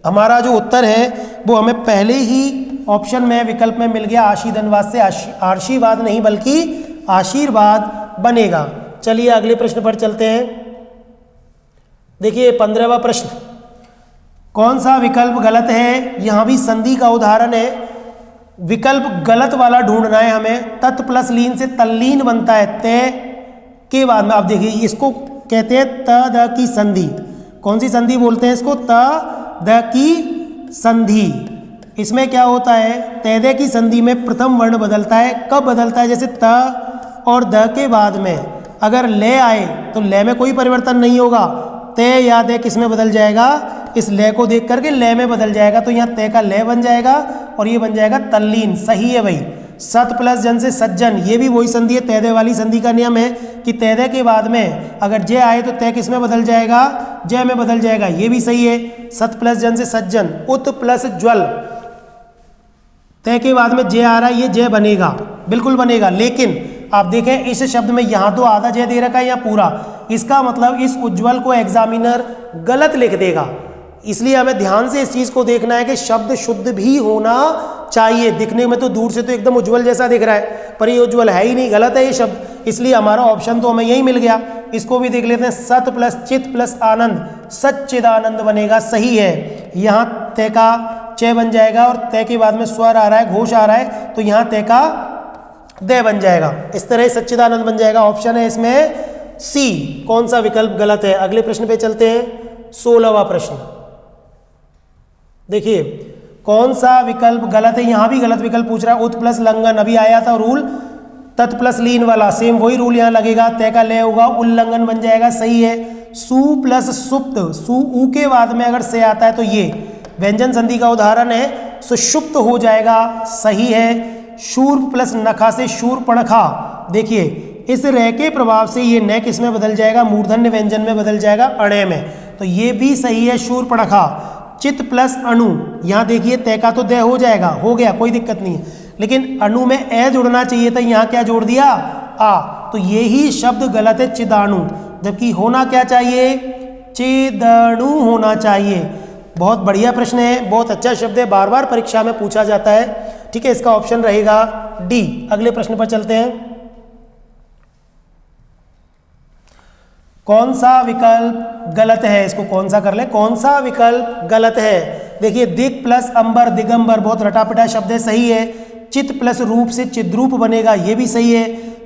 हमारा जो उत्तर है वो हमें पहले ही ऑप्शन में विकल्प में मिल गया, आशी धनवाद से आर्शीवाद नहीं बल्कि आशीर्वाद बनेगा। चलिए अगले प्रश्न पर चलते हैं। देखिए 15वां प्रश्न, कौन सा विकल्प गलत है? यहाँ भी संधि का उदाहरण है, विकल्प गलत वाला ढूंढना है हमें। तत् प्लस लीन से तल्लीन बनता है, तय के बाद में। आप देखिए इसको कहते हैं त द की संधि। कौन सी संधि बोलते हैं इसको? त द की संधि। इसमें क्या होता है, तैदे की संधि में प्रथम वर्ण बदलता है। कब बदलता है? जैसे त और द के बाद में अगर ले आए तो ले में कोई परिवर्तन नहीं होगा, तय या दे किस में बदल जाएगा, इस ले को देख करके ले में बदल जाएगा, तो यहाँ तय का ले बन जाएगा और ये बन जाएगा तल्लीन, सही है भाई। सत प्लस जन से सज्जन, ये भी वही संधि है, तैदे वाली संधि का नियम है कि तैदे के बाद में अगर जय आए तो तय किस में बदल जाएगा, जय में बदल जाएगा, ये भी सही है। सत प्लस जन से सज्जन, उत प्लस ज्वल, तय के बाद में जय आ रहा है, ये जय बनेगा, बिल्कुल बनेगा, लेकिन आप देखें इस शब्द में यहाँ तो आधा जय दे रखा है या पूरा, इसका मतलब इस उज्ज्वल को एग्जामिनर गलत लिख देगा। इसलिए हमें ध्यान से इस चीज को देखना है कि शब्द शुद्ध भी होना चाहिए। दिखने में तो दूर से तो एकदम उज्ज्वल जैसा दिख रहा है, पर ये उज्ज्वल है ही नहीं, गलत है ये शब्द। इसलिए हमारा ऑप्शन तो हमें यही मिल गया। इसको भी देख लेते हैं, सत प्लस चित प्लस आनंद, सच्चिदानंद बनेगा, सही है। यहाँ तय का चय बन जाएगा और तय के बाद में स्वर आ रहा है, घोष आ रहा है, तो यहाँ तय का दय बन जाएगा। इस तरह सच्चिदानंद बन जाएगा। ऑप्शन है इसमें सी। कौन सा विकल्प गलत है? अगले प्रश्न पे चलते हैं, 16वां प्रश्न। देखिए कौन सा विकल्प गलत है, यहां भी गलत विकल्प पूछ रहा है। उत प्लस लंघन, अभी आया था रूल तत् प्लस लीन वाला, सेम वही रूल यहां लगेगा। तय का लय होगा, उल्लंघन बन जाएगा, सही है। सु प्लस सुप्त, सु ऊ के बाद में अगर से आता है तो ये व्यंजन संधि का उदाहरण है, सुषुप्त हो जाएगा, सही है। शूर प्लस नखा से शूरपणखा, देखिए इस रह के प्रभाव से ये न किस में बदल जाएगा, मूर्धन्य व्यंजन में बदल जाएगा, अणय में, तो ये भी सही है, शूरपणखा। चित प्लस अणु, यहाँ देखिए तय का तो दय हो जाएगा, हो गया, कोई दिक्कत नहीं है, लेकिन अणु में ए जुड़ना चाहिए था, यहाँ क्या जोड़ दिया, आ, तो यही शब्द गलत है, चिदाणु, जबकि होना क्या चाहिए, चिदणु होना चाहिए। बहुत बढ़िया प्रश्न है, बहुत अच्छा शब्द है, बार बार परीक्षा में पूछा जाता है, ठीक है, इसका ऑप्शन रहेगा डी। अगले प्रश्न पर चलते हैं। कौन सा विकल्प गलत है, इसको कौन सा कर ले, कौन सा विकल्प गलत है। देखिए दिक प्लस अंबर, दिगंबर, बहुत रटापिटा शब्द है, सही है। चित प्लस रूप से चिद्रूप बनेगा, ये भी सही है।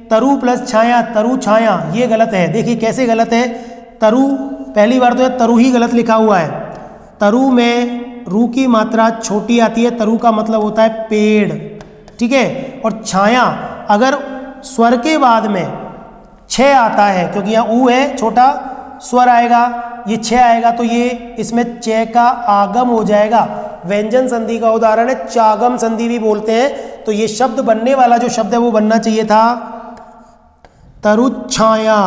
तरु प्लस छाया, तरु छाया, ये गलत है। देखिए कैसे गलत है, तरु पहली बार तो तरु ही गलत लिखा हुआ है। तरु में रू की मात्रा छोटी आती है, तरु का मतलब होता है पेड़, ठीक है। और छाया अगर स्वर के बाद में छः आता है, क्योंकि यहाँ ऊ है, छोटा स्वर आएगा, ये छः आएगा, तो ये इसमें च का आगम हो जाएगा। व्यंजन संधि का उदाहरण है, चागम संधि भी बोलते हैं। तो ये शब्द बनने वाला जो शब्द है वो बनना चाहिए था तरुच्छाया,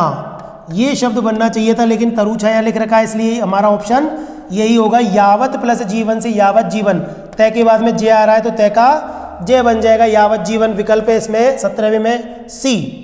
ये शब्द बनना चाहिए था, लेकिन तरुछाया लिख रखा है, इसलिए हमारा ऑप्शन यही होगा। यावत प्लस जीवन से यावत जीवन, तय के बाद में जे आ रहा है तो तय का जय बन जाएगा, यावत जीवन विकल्प है इसमें 17वें में सी।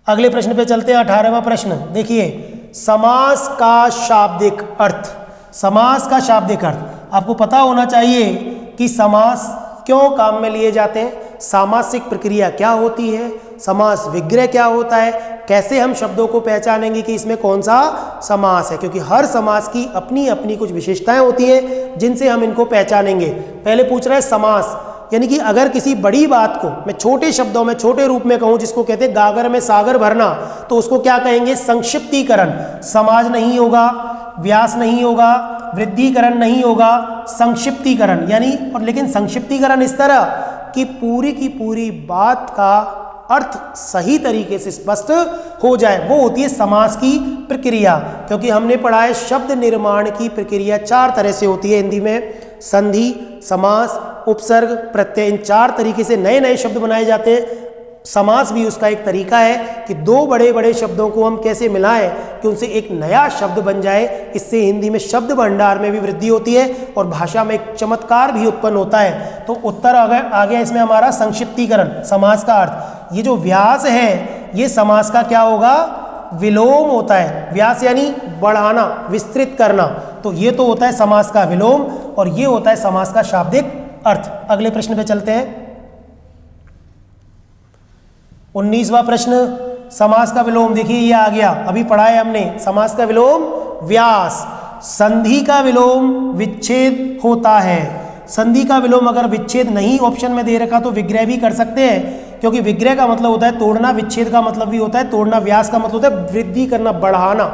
अगले प्रश्न पे चलते हैं, 18वां प्रश्न। देखिए समास का शाब्दिक अर्थ, समास का शाब्दिक अर्थ आपको पता होना चाहिए कि समास क्यों काम में लिए जाते हैं, सामासिक प्रक्रिया क्या होती है, समास विग्रह क्या होता है, कैसे हम शब्दों को पहचानेंगे कि इसमें कौन सा समास है, क्योंकि हर समास की अपनी अपनी कुछ विशेषताएं होती हैं जिनसे हम इनको पहचानेंगे। पहले पूछ रहा है समास, यानी कि अगर किसी बड़ी बात को मैं छोटे शब्दों में, छोटे रूप में कहूँ, जिसको कहते हैं गागर में सागर भरना, तो उसको क्या कहेंगे, संक्षिप्तीकरण। समाज नहीं होगा, व्यास नहीं होगा, वृद्धिकरण नहीं होगा, संक्षिप्तीकरण, यानी और लेकिन संक्षिप्तीकरण इस तरह कि पूरी की पूरी बात का अर्थ सही तरीके से स्पष्ट हो जाए, वो होती है समास की प्रक्रिया। क्योंकि हमने पढ़ा है शब्द निर्माण की प्रक्रिया 4 तरह से होती है हिंदी में, संधि, समास, उपसर्ग, प्रत्यय, इन 4 तरीके से नए नए शब्द बनाए जाते हैं। समास भी उसका एक तरीका है कि 2 बड़े बड़े शब्दों को हम कैसे मिलाएं कि उनसे एक नया शब्द बन जाए। इससे हिंदी में शब्द भंडार में भी वृद्धि होती है और भाषा में एक चमत्कार भी उत्पन्न होता है। तो उत्तर आ गया इसमें हमारा संक्षिप्तीकरण, समास का अर्थ। ये जो व्यास है ये समास का क्या होगा, विलोम होता है। व्यास यानी बढ़ाना, विस्तृत करना, तो ये तो होता है समास का विलोम और ये होता है समास का शाब्दिक अर्थ। अगले प्रश्न पे चलते हैं, 19वां प्रश्न, समास का विलोम। देखिए ये आ गया, अभी पढ़ा है हमने, समास का विलोम व्यास। संधि का विलोम विच्छेद होता है। संधि का विलोम अगर विच्छेद नहीं ऑप्शन में दे रखा तो विग्रह भी कर सकते हैं, क्योंकि विग्रह का मतलब होता है तोड़ना, विच्छेद का मतलब भी होता है तोड़ना, व्यास का मतलब होता है वृद्धि करना, बढ़ाना,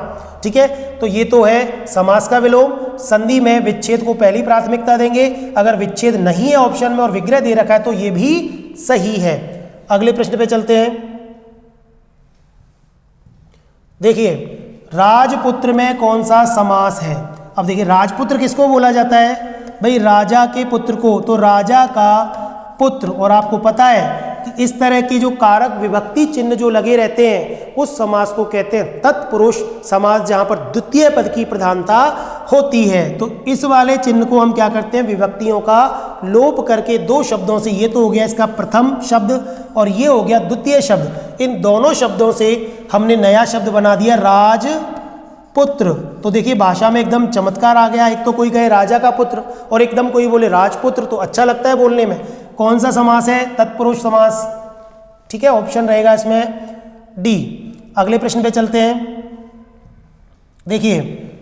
ठीक है। तो ये तो है समास का विलोम। संधि में विच्छेद को पहली प्राथमिकता देंगे, अगर विच्छेद नहीं है ऑप्शन में और विग्रह दे रखा है तो ये भी सही है। अगले प्रश्न पे चलते हैं। देखिए राजपुत्र में कौन सा समास है। अब देखिए राजपुत्र किसको बोला जाता है, भाई राजा के पुत्र को, तो राजा का पुत्र। और आपको पता है कि इस तरह की जो कारक विभक्ति चिन्ह जो लगे रहते हैं उस समास को कहते हैं तत्पुरुष समास, जहां पर द्वितीय पद की प्रधानता होती है। तो इस वाले चिन्ह को हम क्या करते हैं, विभक्तियों का लोप करके दो शब्दों से, ये तो हो गया इसका प्रथम शब्द और ये हो गया द्वितीय शब्द, इन दोनों शब्दों से हमने नया शब्द बना दिया राजपुत्र। तो देखिए भाषा में एकदम चमत्कार आ गया। एक तो कोई कहे राजा का पुत्र और एकदम कोई बोले राजपुत्र, तो अच्छा लगता है बोलने में। कौन सा समास है? तत्पुरुष समास। ठीक है, ऑप्शन रहेगा इसमें डी। अगले प्रश्न पे चलते हैं। देखिए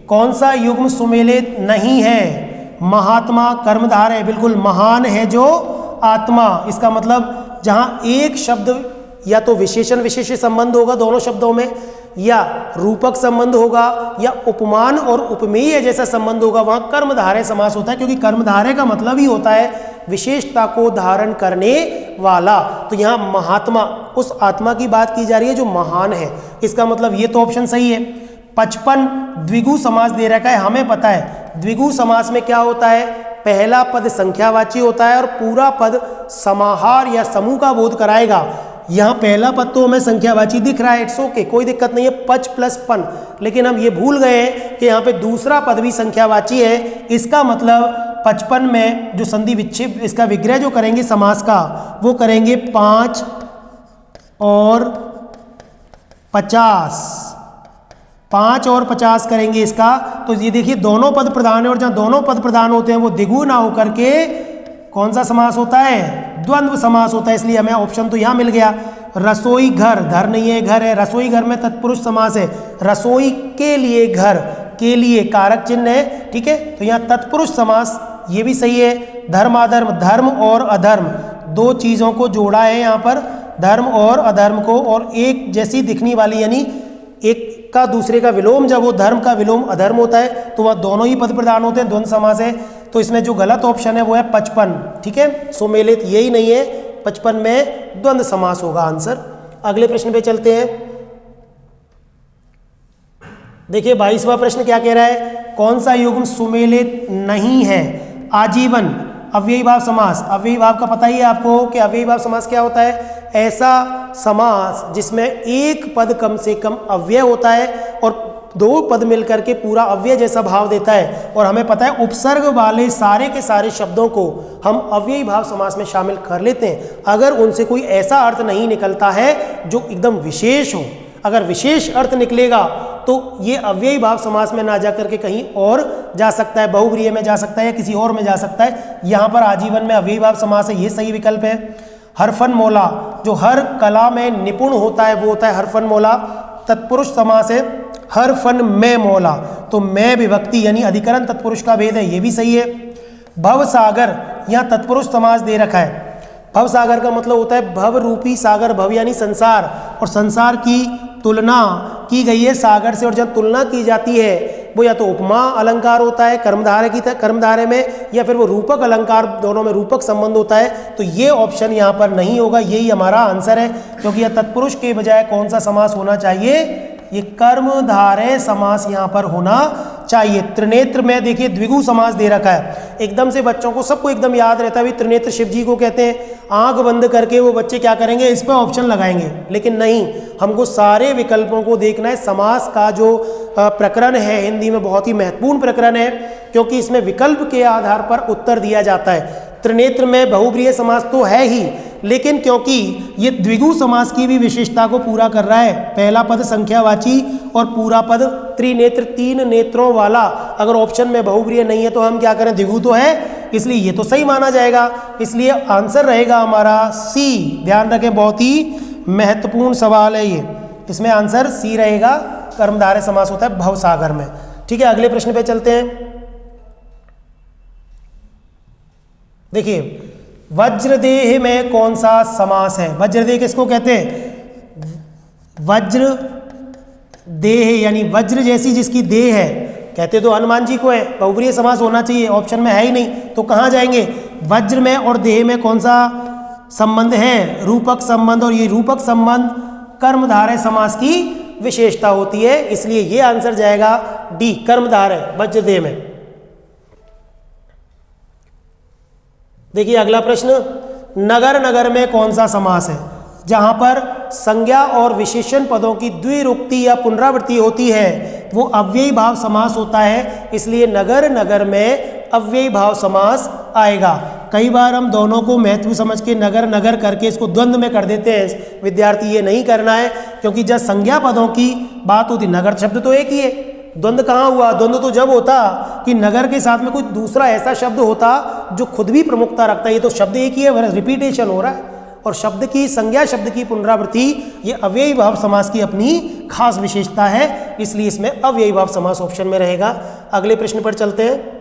कौन सा युग्म सुमेलित नहीं है? महात्मा कर्मधार है, बिल्कुल महान है जो आत्मा। इसका मतलब जहां एक शब्द या तो विशेषण विशेष संबंध होगा दोनों शब्दों में, या रूपक संबंध होगा, या उपमान और उपमेय जैसा संबंध होगा, वहां कर्मधारय समास होता है। क्योंकि कर्मधारय का मतलब ही होता है विशेषता को धारण करने वाला। तो यहाँ महात्मा, उस आत्मा की बात की जा रही है जो महान है। इसका मतलब ये तो ऑप्शन सही है। 55 द्विगु समास दे रखा है। हमें पता है द्विगु समास में क्या होता है, पहला पद संख्यावाची होता है और पूरा पद समाहार या समूह का बोध कराएगा। यहाँ पहला पद तो हमें संख्यावाची दिख रहा है, इट्स ओके, कोई दिक्कत नहीं है, पच प्लस पन। लेकिन हम ये भूल गए हैं कि यहाँ पे दूसरा पद भी संख्यावाची है। इसका मतलब 55 में जो संधि विच्छेद, इसका विग्रह जो करेंगे समास का, वो करेंगे 5 और 50, 5 और 50 करेंगे इसका। तो ये देखिए दोनों पद प्रधान है, और जहाँ दोनों पद प्रधान होते हैं वो द्विगु ना होकर के कौन सा समास होता है? द्वंद्व समास होता है। इसलिए हमें ऑप्शन तो यहाँ मिल गया। रसोई घर, घर नहीं है, घर है। रसोई घर में तत्पुरुष समास है। रसोई के लिए, घर के लिए कारक चिन्ह है। ठीक है, तो यहाँ तत्पुरुष समास ये भी सही है। धर्माधर्म, धर्म और अधर्म दो चीज़ों को जोड़ा है यहाँ पर, धर्म और अधर्म को, और एक जैसी दिखने वाली, यानी एक का दूसरे का विलोम, जब वो धर्म का विलोम अधर्म होता है तो वह दोनों ही पद प्रधान होते हैं, द्वंद्व समास है। तो इसमें जो गलत ऑप्शन है वो है 55। ठीक है, सुमेलित यही नहीं है, 55 में द्वंद्व समास होगा आंसर। अगले प्रश्न पे चलते हैं। देखिए 22वां प्रश्न क्या कह रहा है? कौन सा युग्म सुमेलित नहीं है? आजीवन अव्ययी भाव समास। अव्ययी भाव का पता ही है आपको कि अव्ययी भाव समास क्या होता है? ऐसा समास जिसमें एक पद कम से कम अव्यय होता है और दो पद मिलकर के पूरा अव्यय जैसा भाव देता है। और हमें पता है उपसर्ग वाले सारे के सारे शब्दों को हम अव्ययी भाव समास में शामिल कर लेते हैं अगर उनसे कोई ऐसा अर्थ नहीं निकलता है जो एकदम विशेष हो। अगर विशेष अर्थ निकलेगा तो ये अव्ययी भाव समास में ना जाकर के कहीं और जा सकता है, बहुव्रीहि में जा सकता है या किसी और में जा सकता है। यहाँ पर आजीवन में अव्ययी भाव समास है, ये सही विकल्प है। हरफन मौला, जो हर कला में निपुण होता है वो होता है हरफन मौला। तत्पुरुष समास है हरफन में मौला, तो मैं विभक्ति यानी अधिकरण तत्पुरुष का भेद है, ये भी सही है। भव सागर, यहाँ तत्पुरुष समास दे रखा है। भव सागर का मतलब होता है भव रूपी सागर, भव यानी संसार, और संसार की तुलना की गई है सागर से, और जब तुलना की जाती है वो या तो उपमा अलंकार होता है कर्मधारय की कर्मधारय में, या फिर वो रूपक अलंकार, दोनों में रूपक संबंध होता है। तो ये ऑप्शन यहाँ पर नहीं होगा, यही हमारा आंसर है, क्योंकि यह तत्पुरुष के बजाय कौन सा समास होना चाहिए? ये कर्मधारय समास यहाँ पर होना चाहिए। त्रिनेत्र में देखिए द्विगु समास दे रखा है, एकदम से बच्चों को सबको एकदम याद रहता है त्रिनेत्र शिव जी को कहते हैं। आंख बंद करके वो बच्चे क्या करेंगे? इस पर ऑप्शन लगाएंगे, लेकिन नहीं, हमको सारे विकल्पों को देखना है। समास का जो प्रकरण है हिंदी में बहुत ही महत्वपूर्ण प्रकरण है, क्योंकि इसमें विकल्प के आधार पर उत्तर दिया जाता है। त्रिनेत्र में बहुव्रीहि समास तो है ही, लेकिन क्योंकि ये द्विगु समास की भी विशेषता को पूरा कर रहा है, पहला पद संख्यावाची और पूरा पद त्रिनेत्र, तीन नेत्रों वाला, अगर ऑप्शन में बहुव्रीहि नहीं है तो हम क्या करें? द्विगु तो है, इसलिए ये तो सही माना जाएगा। इसलिए आंसर रहेगा हमारा सी। ध्यान रखें, बहुत ही महत्वपूर्ण सवाल है ये, इसमें आंसर सी रहेगा। कर्मधारय समास होता है भवसागर में। ठीक है, अगले प्रश्न पे चलते हैं। देखिए वज्रदेह में कौन सा समास है? वज्रदेह किसको कहते हैं? वज्र देह यानी वज्र जैसी जिसकी देह है, कहते तो हनुमान जी को है, बहुव्रीहि समास होना चाहिए, ऑप्शन में है ही नहीं, तो कहाँ जाएंगे? वज्र में और देह में कौन सा संबंध है? रूपक संबंध, और ये रूपक संबंध कर्मधारय समास की विशेषता होती है, इसलिए ये आंसर जाएगा डी, कर्मधारय वज्रदेह में। देखिए अगला प्रश्न, नगर नगर में कौन सा समास है? जहां पर संज्ञा और विशेषण पदों की द्विरुक्ति या पुनरावृत्ति होती है वो अव्ययी भाव समास होता है, इसलिए नगर नगर में अव्ययी भाव समास आएगा। कई बार हम दोनों को महत्व समझ के नगर नगर करके इसको द्वंद्व में कर देते हैं विद्यार्थी, ये नहीं करना है, क्योंकि जब संज्ञा पदों की बात होती, नगर शब्द तो एक ही है, द्वंद्व कहाँ हुआ? द्वंद्व तो जब होता कि नगर के साथ में कोई दूसरा ऐसा शब्द होता जो खुद भी प्रमुखता रखता है। ये तो शब्द एक ही है, रिपीटेशन हो रहा है। और शब्द की संज्ञा, शब्द की पुनरावृत्ति, ये अव्ययी भाव समास की अपनी खास विशेषता है, इसलिए इसमें अव्ययी भाव समास ऑप्शन में रहेगा। अगले प्रश्न पर चलते हैं।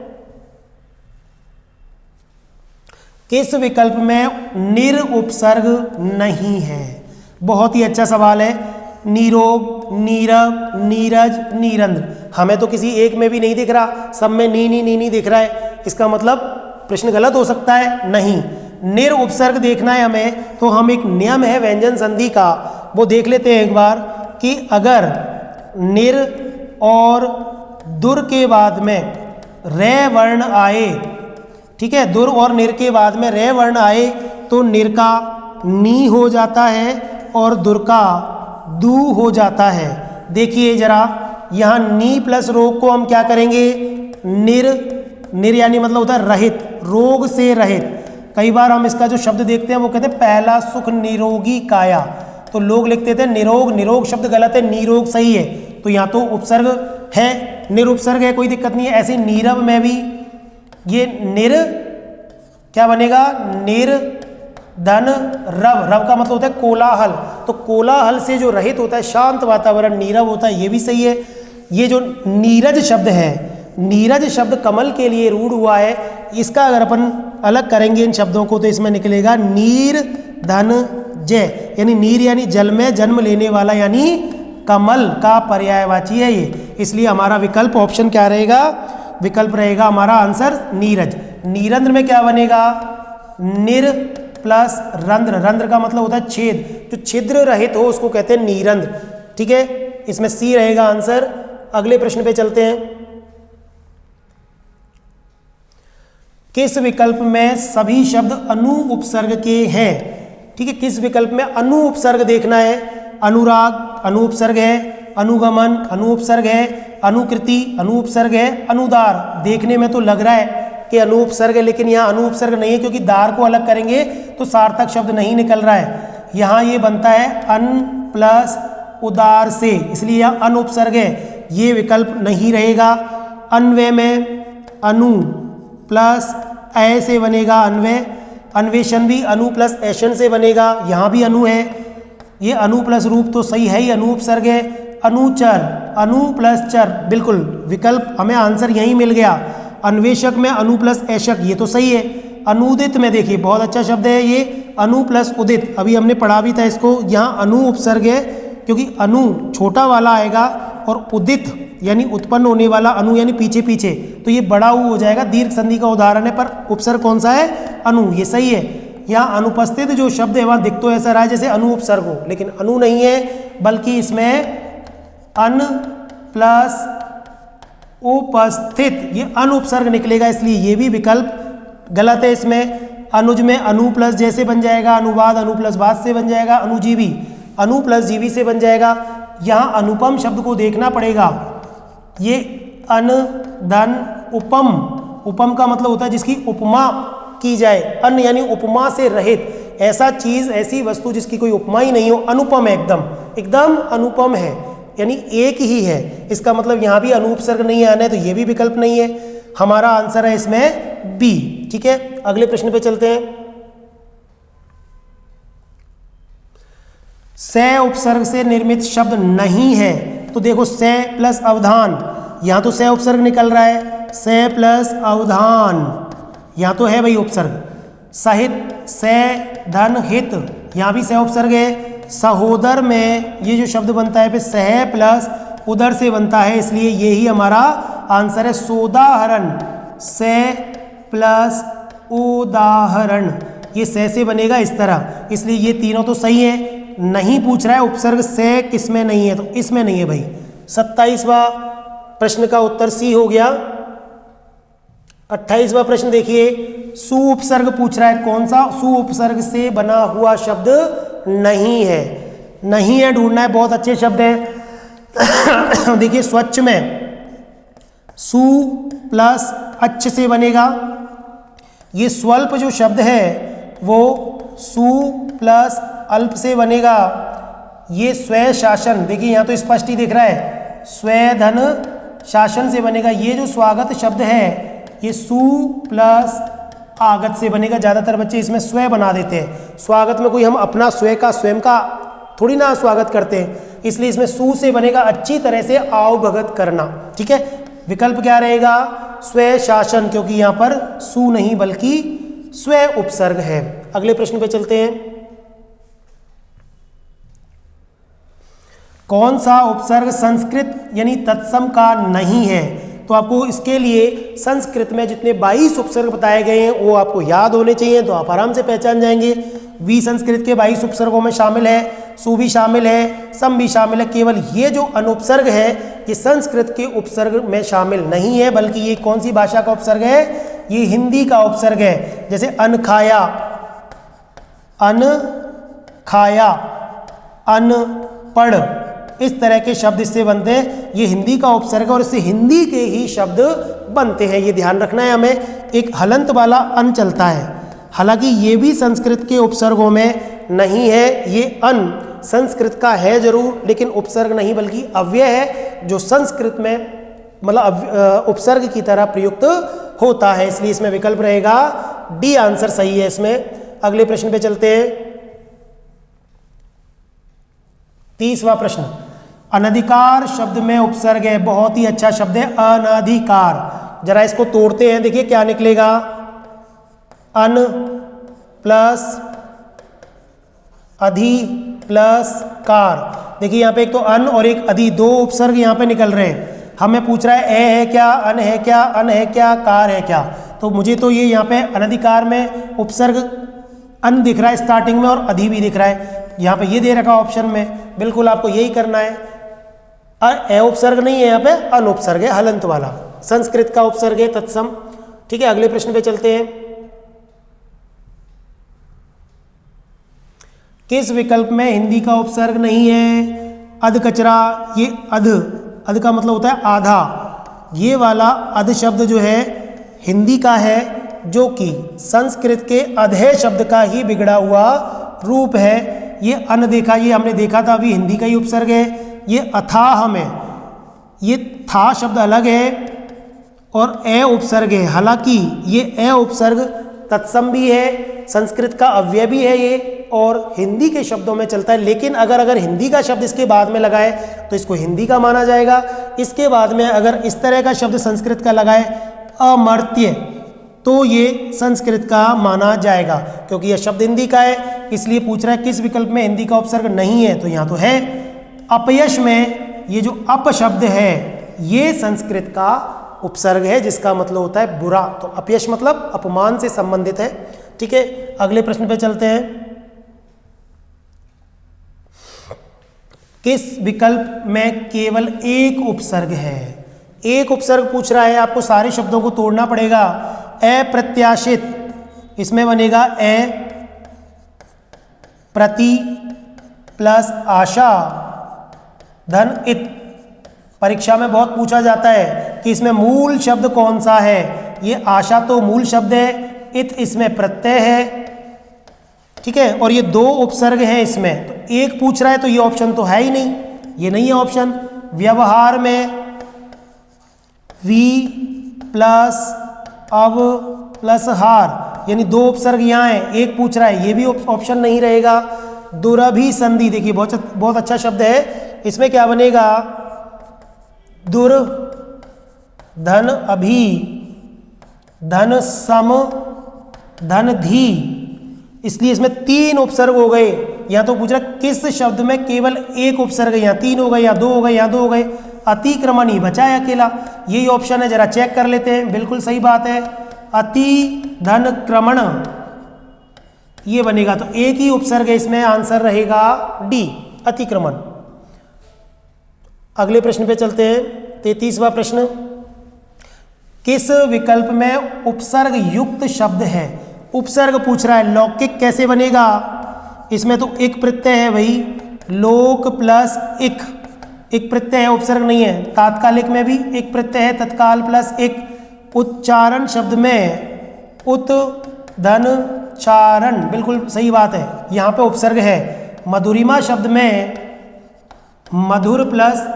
किस विकल्प में निर उपसर्ग नहीं है? बहुत ही अच्छा सवाल है। निरोग, नीरव, नीरज, नीरंद्र, हमें तो किसी एक में भी नहीं दिख रहा, सब में नी दिख रहा है। इसका मतलब प्रश्न गलत हो सकता है? नहीं। निर उपसर्ग देखना है हमें, तो हम एक नियम है व्यंजन संधि का, वो देख लेते हैं एक बार, कि अगर निर और दुर के बाद में रे वर्ण आए, ठीक है, दुर और निर के बाद में रे वर्ण आए तो निर का नी हो जाता है और दुर का दू हो जाता है। देखिए जरा, यहाँ नी प्लस रोग को हम क्या करेंगे? निर, निर यानी मतलब होता है रहित, रोग से रहित। कई बार हम इसका जो शब्द देखते हैं वो कहते हैं पहला सुख निरोगी काया, तो लोग लिखते थे निरोग, निरोग शब्द गलत है, निरोग सही है। तो यहाँ तो उपसर्ग है, निरुपसर्ग है, कोई दिक्कत नहीं है। ऐसे नीरव में भी ये निर क्या बनेगा? निर धन रव, रव का मतलब होता है कोलाहल, तो कोलाहल से जो रहित होता है, शांत वातावरण, नीरव होता है, ये भी सही है। ये जो नीरज शब्द है, नीरज शब्द कमल के लिए रूढ़ हुआ है, इसका अगर अपन अलग करेंगे इन शब्दों को तो इसमें निकलेगा नीर धन जय, यानी नीर यानी जल में जन्म लेने वाला, यानी कमल का पर्यायवाची है ये। इसलिए हमारा विकल्प ऑप्शन क्या रहेगा? विकल्प रहेगा हमारा आंसर नीरज। नीरंद्र में क्या बनेगा? निर प्लस रंध्र, रंध्र का मतलब होता है छेद, जो छिद्र रहित हो उसको कहते हैं नीरंध्र, ठीक है, इसमें सी रहेगा आंसर। अगले प्रश्न पे चलते हैं। किस विकल्प में सभी शब्द अनु उपसर्ग के हैं? ठीक है, किस विकल्प में अनु उपसर्ग देखना है? अनुराग अनु उपसर्ग है, अनुगमन अनु उपसर्ग है, अनुकृति अनु उपसर्ग है, अनुदार, देखने में तो लग रहा है कि अनु उपसर्ग है, लेकिन यहाँ अनु उपसर्ग नहीं है, क्योंकि दार को अलग करेंगे तो सार्थक शब्द नहीं निकल रहा है। यहाँ ये बनता है अन प्लस उदार से, इसलिए यहाँ अन उपसर्ग है, ये विकल्प नहीं रहेगा। अन्वय में अनु प्लस ऐ से बनेगा अन्वय, अन्वेषण भी अनु प्लस ऐशन से बनेगा, यहाँ भी अनु है, ये अनु प्लस रूप तो सही है ही, अनु उपसर्ग है। अनुचर अनु प्लस चर, बिल्कुल विकल्प हमें आंसर यहीं मिल गया। अन्वेषक में अनु प्लस ऐशक, ये तो सही है। अनुदित में देखिए बहुत अच्छा शब्द है ये, अनु प्लस उदित, अभी हमने पढ़ा भी था इसको, यहाँ अनु उपसर्ग है क्योंकि अनु छोटा वाला आएगा और उदित यानी उत्पन्न होने वाला, अनु यानी पीछे पीछे, तो ये बड़ा ऊ हो जाएगा, दीर्घ संधि का उदाहरण है, पर उपसर्ग कौन सा है? अनु, ये सही है। यहाँ अनुपस्थित जो शब्द है वहाँ दिख तो ऐसा रहा है जैसे अनु उपसर्ग हो, लेकिन अनु नहीं है, बल्कि इसमें अन प्लस उपस्थित, ये अन उपसर्ग निकलेगा, इसलिए ये भी विकल्प गलत है। इसमें अनुज में अनु प्लस जैसे बन जाएगा, अनुवाद अनु प्लस बाद से बन जाएगा, अनुजीवी अनु प्लस जीवी से बन जाएगा। यहाँ अनुपम शब्द को देखना पड़ेगा, ये अन धन उपम, उपम का मतलब होता है जिसकी उपमा की जाए, अन यानी उपमा से रहित, ऐसा चीज ऐसी वस्तु जिसकी कोई उपमा ही नहीं हो, अनुपम है, एकदम एकदम अनुपम है, यानी एक ही है। इसका मतलब यहाँ भी अनु उपसर्ग नहीं आना है, तो ये भी विकल्प नहीं है। हमारा आंसर है इसमें बी, ठीक है। अगले प्रश्न पे चलते हैं। से उपसर्ग से निर्मित शब्द नहीं है, तो देखो से प्लस अवधान, यहाँ तो से उपसर्ग निकल रहा है, से प्लस अवधान, यहाँ तो है भाई उपसर्ग। सहित से धन हित, यहाँ भी से उपसर्ग है। सहोदर में ये जो शब्द बनता है फिर सह प्लस उदर से बनता है, इसलिए ये ही हमारा आंसर है। सोदाहरण, से प्लस उदाहरण, ये से बनेगा इस तरह, इसलिए ये तीनों तो सही है। नहीं पूछ रहा है उपसर्ग से किसमें नहीं है, तो इसमें नहीं है भाई। 27वां प्रश्न का उत्तर सी हो गया। 28वां प्रश्न देखिए, सु उपसर्ग पूछ रहा है, कौन सा सु उपसर्ग से बना हुआ शब्द नहीं है? नहीं है ढूंढना है, बहुत अच्छे शब्द है। देखिए स्वच्छ में सु प्लस अच्छ से बनेगा, ये स्वल्प जो शब्द है वो सु प्लस अल्प से बनेगा। ये स्वय शासन, देखिए यहाँ तो स्पष्ट ही दिख रहा है, स्वय धन शासन से बनेगा। ये जो स्वागत शब्द है ये सु प्लस आगत से बनेगा। ज़्यादातर बच्चे इसमें स्वय बना देते हैं। स्वागत में कोई हम अपना स्वयं का थोड़ी ना स्वागत करते हैं, इसलिए इसमें सु से बनेगा अच्छी तरह से आओ भगत करना। ठीक है, विकल्प क्या रहेगा? स्वय शासन, क्योंकि यहाँ पर सु नहीं बल्कि स्वय उपसर्ग है। अगले प्रश्न पे चलते हैं। कौन सा उपसर्ग संस्कृत यानी तत्सम का नहीं है? तो आपको इसके लिए संस्कृत में जितने 22 उपसर्ग बताए गए हैं वो आपको याद होने चाहिए, तो आप आराम से पहचान जाएंगे। वी संस्कृत के 22 उपसर्गों में शामिल है, सु भी शामिल है, सम भी शामिल है। केवल ये जो अनुपसर्ग है ये संस्कृत के उपसर्ग में शामिल नहीं है, बल्कि ये कौन सी भाषा का उपसर्ग है? ये हिंदी का उपसर्ग है। जैसे अन खाया, अनपढ़, इस तरह के शब्द इससे बनते हैं। ये हिंदी का उपसर्ग है और इससे हिंदी के ही शब्द बनते हैं, ये ध्यान रखना है हमें। एक हलंत वाला अन चलता है, हालांकि ये भी संस्कृत के उपसर्गों में नहीं है। ये अन संस्कृत का है जरूर, लेकिन उपसर्ग नहीं बल्कि अव्यय है, जो संस्कृत में मतलब उपसर्ग की तरह प्रयुक्त होता है। इसलिए इसमें विकल्प रहेगा डी आंसर सही है इसमें। अगले प्रश्न पे चलते हैं। 30वां प्रश्न, अनधिकार शब्द में उपसर्ग है। बहुत ही अच्छा शब्द है अनधिकार। जरा इसको तोड़ते हैं, देखिए क्या निकलेगा। अन प्लस अधि प्लस कार। देखिए यहाँ पे एक तो अन और एक अधि, दो उपसर्ग यहाँ पे निकल रहे हैं। हमें पूछ रहा है ए है क्या, अन है क्या, अन है क्या, कार है क्या। तो मुझे तो ये यहाँ पे अनधिकार में उपसर्ग अन दिख रहा है स्टार्टिंग में और अधि भी दिख रहा है। यहाँ पे ये दे रखा ऑप्शन में, बिल्कुल आपको यही करना है। ए उपसर्ग नहीं है, यहाँ पे अन उपसर्ग है, हलंत वाला, संस्कृत का उपसर्ग है तत्सम। ठीक है, अगले प्रश्न पे चलते हैं। किस विकल्प में हिंदी का उपसर्ग नहीं है? अध कचरा, ये अध का मतलब होता है आधा। ये वाला अध शब्द जो है हिंदी का है, जो कि संस्कृत के अधे शब्द का ही बिगड़ा हुआ रूप है। ये अनदेखा, ये हमने देखा था, अभी हिंदी का ही उपसर्ग है। ये अथाह में ये था शब्द अलग है और ए उपसर्ग है। हालांकि ये ए उपसर्ग तत्सम भी है, संस्कृत का अव्यय भी है ये, और हिंदी के शब्दों में चलता है। लेकिन अगर हिंदी का शब्द इसके बाद में लगाए तो इसको हिंदी का माना जाएगा। इसके बाद में अगर इस तरह का शब्द संस्कृत का लगाए अमर्त्य, तो ये संस्कृत का माना जाएगा, क्योंकि यह शब्द हिंदी का है। इसलिए पूछ रहा है किस विकल्प में हिंदी का उपसर्ग नहीं है? तो यहाँ तो है अपयश में ये जो अप शब्द है ये संस्कृत का उपसर्ग है, जिसका मतलब होता है बुरा। तो अपयश मतलब अपमान से संबंधित है। ठीक है, अगले प्रश्न पे चलते हैं। किस विकल्प में केवल एक उपसर्ग है? एक उपसर्ग पूछ रहा है, आपको सारे शब्दों को तोड़ना पड़ेगा। अप्रत्याशित, इसमें बनेगा ए प्रति प्लस आशा धन इत। परीक्षा में बहुत पूछा जाता है कि इसमें मूल शब्द कौन सा है। ये आशा तो मूल शब्द है, इत इसमें प्रत्यय है। ठीक है, और ये दो उपसर्ग हैं इसमें, तो एक पूछ रहा है तो ये ऑप्शन तो है ही नहीं, ये नहीं है ऑप्शन। व्यवहार में वी प्लस अव प्लस हार, यानी दो उपसर्ग यहाँ है, एक पूछ रहा है, ये भी ऑप्शन नहीं रहेगा। दुरभिसंधि, देखिए बहुत अच्छा शब्द है, इसमें क्या बनेगा? दुर धन अभी धन सम धन धी। इसलिए इसमें तीन उपसर्ग हो गए। यहाँ तो पूछ रहा किस शब्द में केवल एक उपसर्ग है? यहाँ तीन हो गए, यहाँ दो हो गए, यहाँ दो हो गए। अतिक्रमण ही बचा है अकेला, यही ऑप्शन है। जरा चेक कर लेते हैं, बिल्कुल सही बात है, अति धन क्रमण ये बनेगा। तो एक ही उपसर्ग है, इसमें आंसर रहेगा डी अतिक्रमण। अगले प्रश्न पे चलते हैं। 33वां प्रश्न, किस विकल्प में उपसर्ग युक्त शब्द है? उपसर्ग पूछ रहा है, लौकिक कैसे बनेगा? इसमें तो एक प्रत्यय है भाई, लोक प्लस एक प्रत्यय है, उपसर्ग नहीं है। तात्कालिक में भी एक प्रत्यय है, तत्काल प्लस एक। उच्चारण शब्द में उत धन चारण, बिल्कुल सही बात है। यहाँ पे उपसर्ग है। मधुरिमा शब्द में मधुर प्लस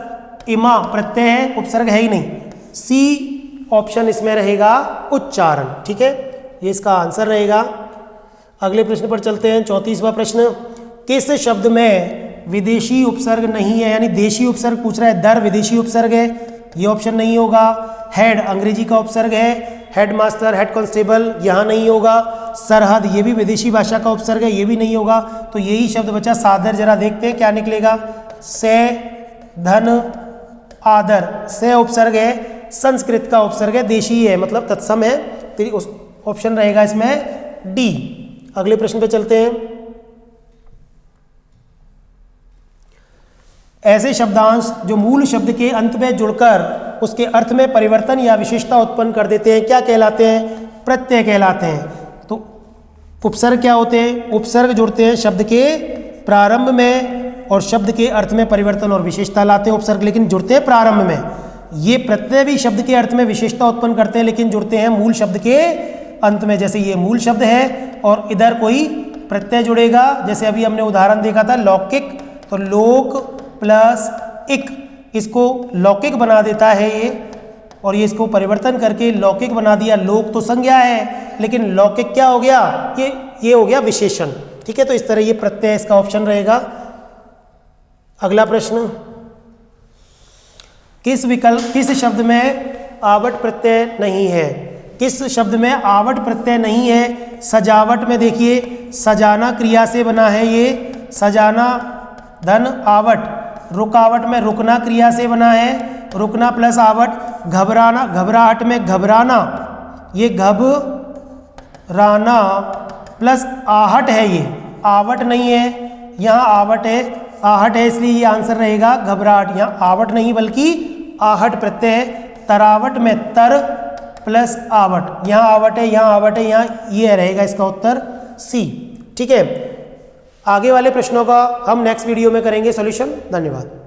इमा प्रत्यय है, उपसर्ग है ही नहीं। सी ऑप्शन इसमें रहेगा उच्चारण। ठीक है, ये इसका आंसर रहेगा। अगले प्रश्न पर चलते हैं। 34वां प्रश्न, किस शब्द में विदेशी उपसर्ग नहीं है, यानी देशी उपसर्ग पूछ रहा है। दर विदेशी उपसर्ग है, ये ऑप्शन नहीं होगा। हेड अंग्रेजी का उपसर्ग है, हेड मास्टर, हेड कांस्टेबल यहाँ नहीं होगा। सरहद ये भी विदेशी भाषा का उपसर्ग है, ये भी नहीं होगा। तो यही शब्द बचा सादर। जरा देखते हैं क्या निकलेगा। से धन आदर, से उपसर्ग है, संस्कृत का उपसर्ग है, देशी है मतलब तत्सम है, तो उस ऑप्शन रहेगा इसमें डी। अगले प्रश्न पे चलते हैं। ऐसे शब्दांश जो मूल शब्द के अंत में जुड़कर उसके अर्थ में परिवर्तन या विशेषता उत्पन्न कर देते हैं क्या कहलाते हैं? प्रत्यय कहलाते हैं। तो उपसर्ग क्या होते हैं? उपसर्ग जुड़ते हैं शब्द के प्रारंभ में और शब्द के अर्थ में परिवर्तन और विशेषता लाते हैं उपसर्ग, लेकिन जुड़ते हैं प्रारंभ में। ये प्रत्यय भी शब्द के अर्थ में विशेषता उत्पन्न करते हैं, लेकिन जुड़ते हैं मूल शब्द के अंत में। जैसे ये मूल शब्द है और इधर कोई प्रत्यय जुड़ेगा, जैसे अभी हमने उदाहरण देखा था लौकिक, तो लोक प्लस इक, इसको लौकिक बना देता है ये, और ये इसको परिवर्तन करके लौकिक बना दिया। लोक तो संज्ञा है, लेकिन लौकिक क्या हो गया? ये हो गया विशेषण। ठीक है, तो इस तरह ये प्रत्यय इसका ऑप्शन रहेगा। अगला प्रश्न, किस शब्द में आवट प्रत्यय नहीं है? किस शब्द में आवट प्रत्यय नहीं है? सजावट में देखिए, सजाना क्रिया से बना है ये, सजाना धन आवट। रुकावट में रुकना क्रिया से बना है, रुकना प्लस आवट। घबराना, घबराहट में घबराना, ये घबराना प्लस आहट है, ये आवट नहीं है, यहाँ आवट है, आहट है, इसलिए ये आंसर रहेगा घबराहट। यहाँ आवट नहीं बल्कि आहट प्रत्यय है। तरावट में तर प्लस आवट, यहाँ आवट है, यहाँ आवट है, यहाँ ये रहेगा इसका उत्तर सी। ठीक है, आगे वाले प्रश्नों का हम नेक्स्ट वीडियो में करेंगे सॉल्यूशन। धन्यवाद।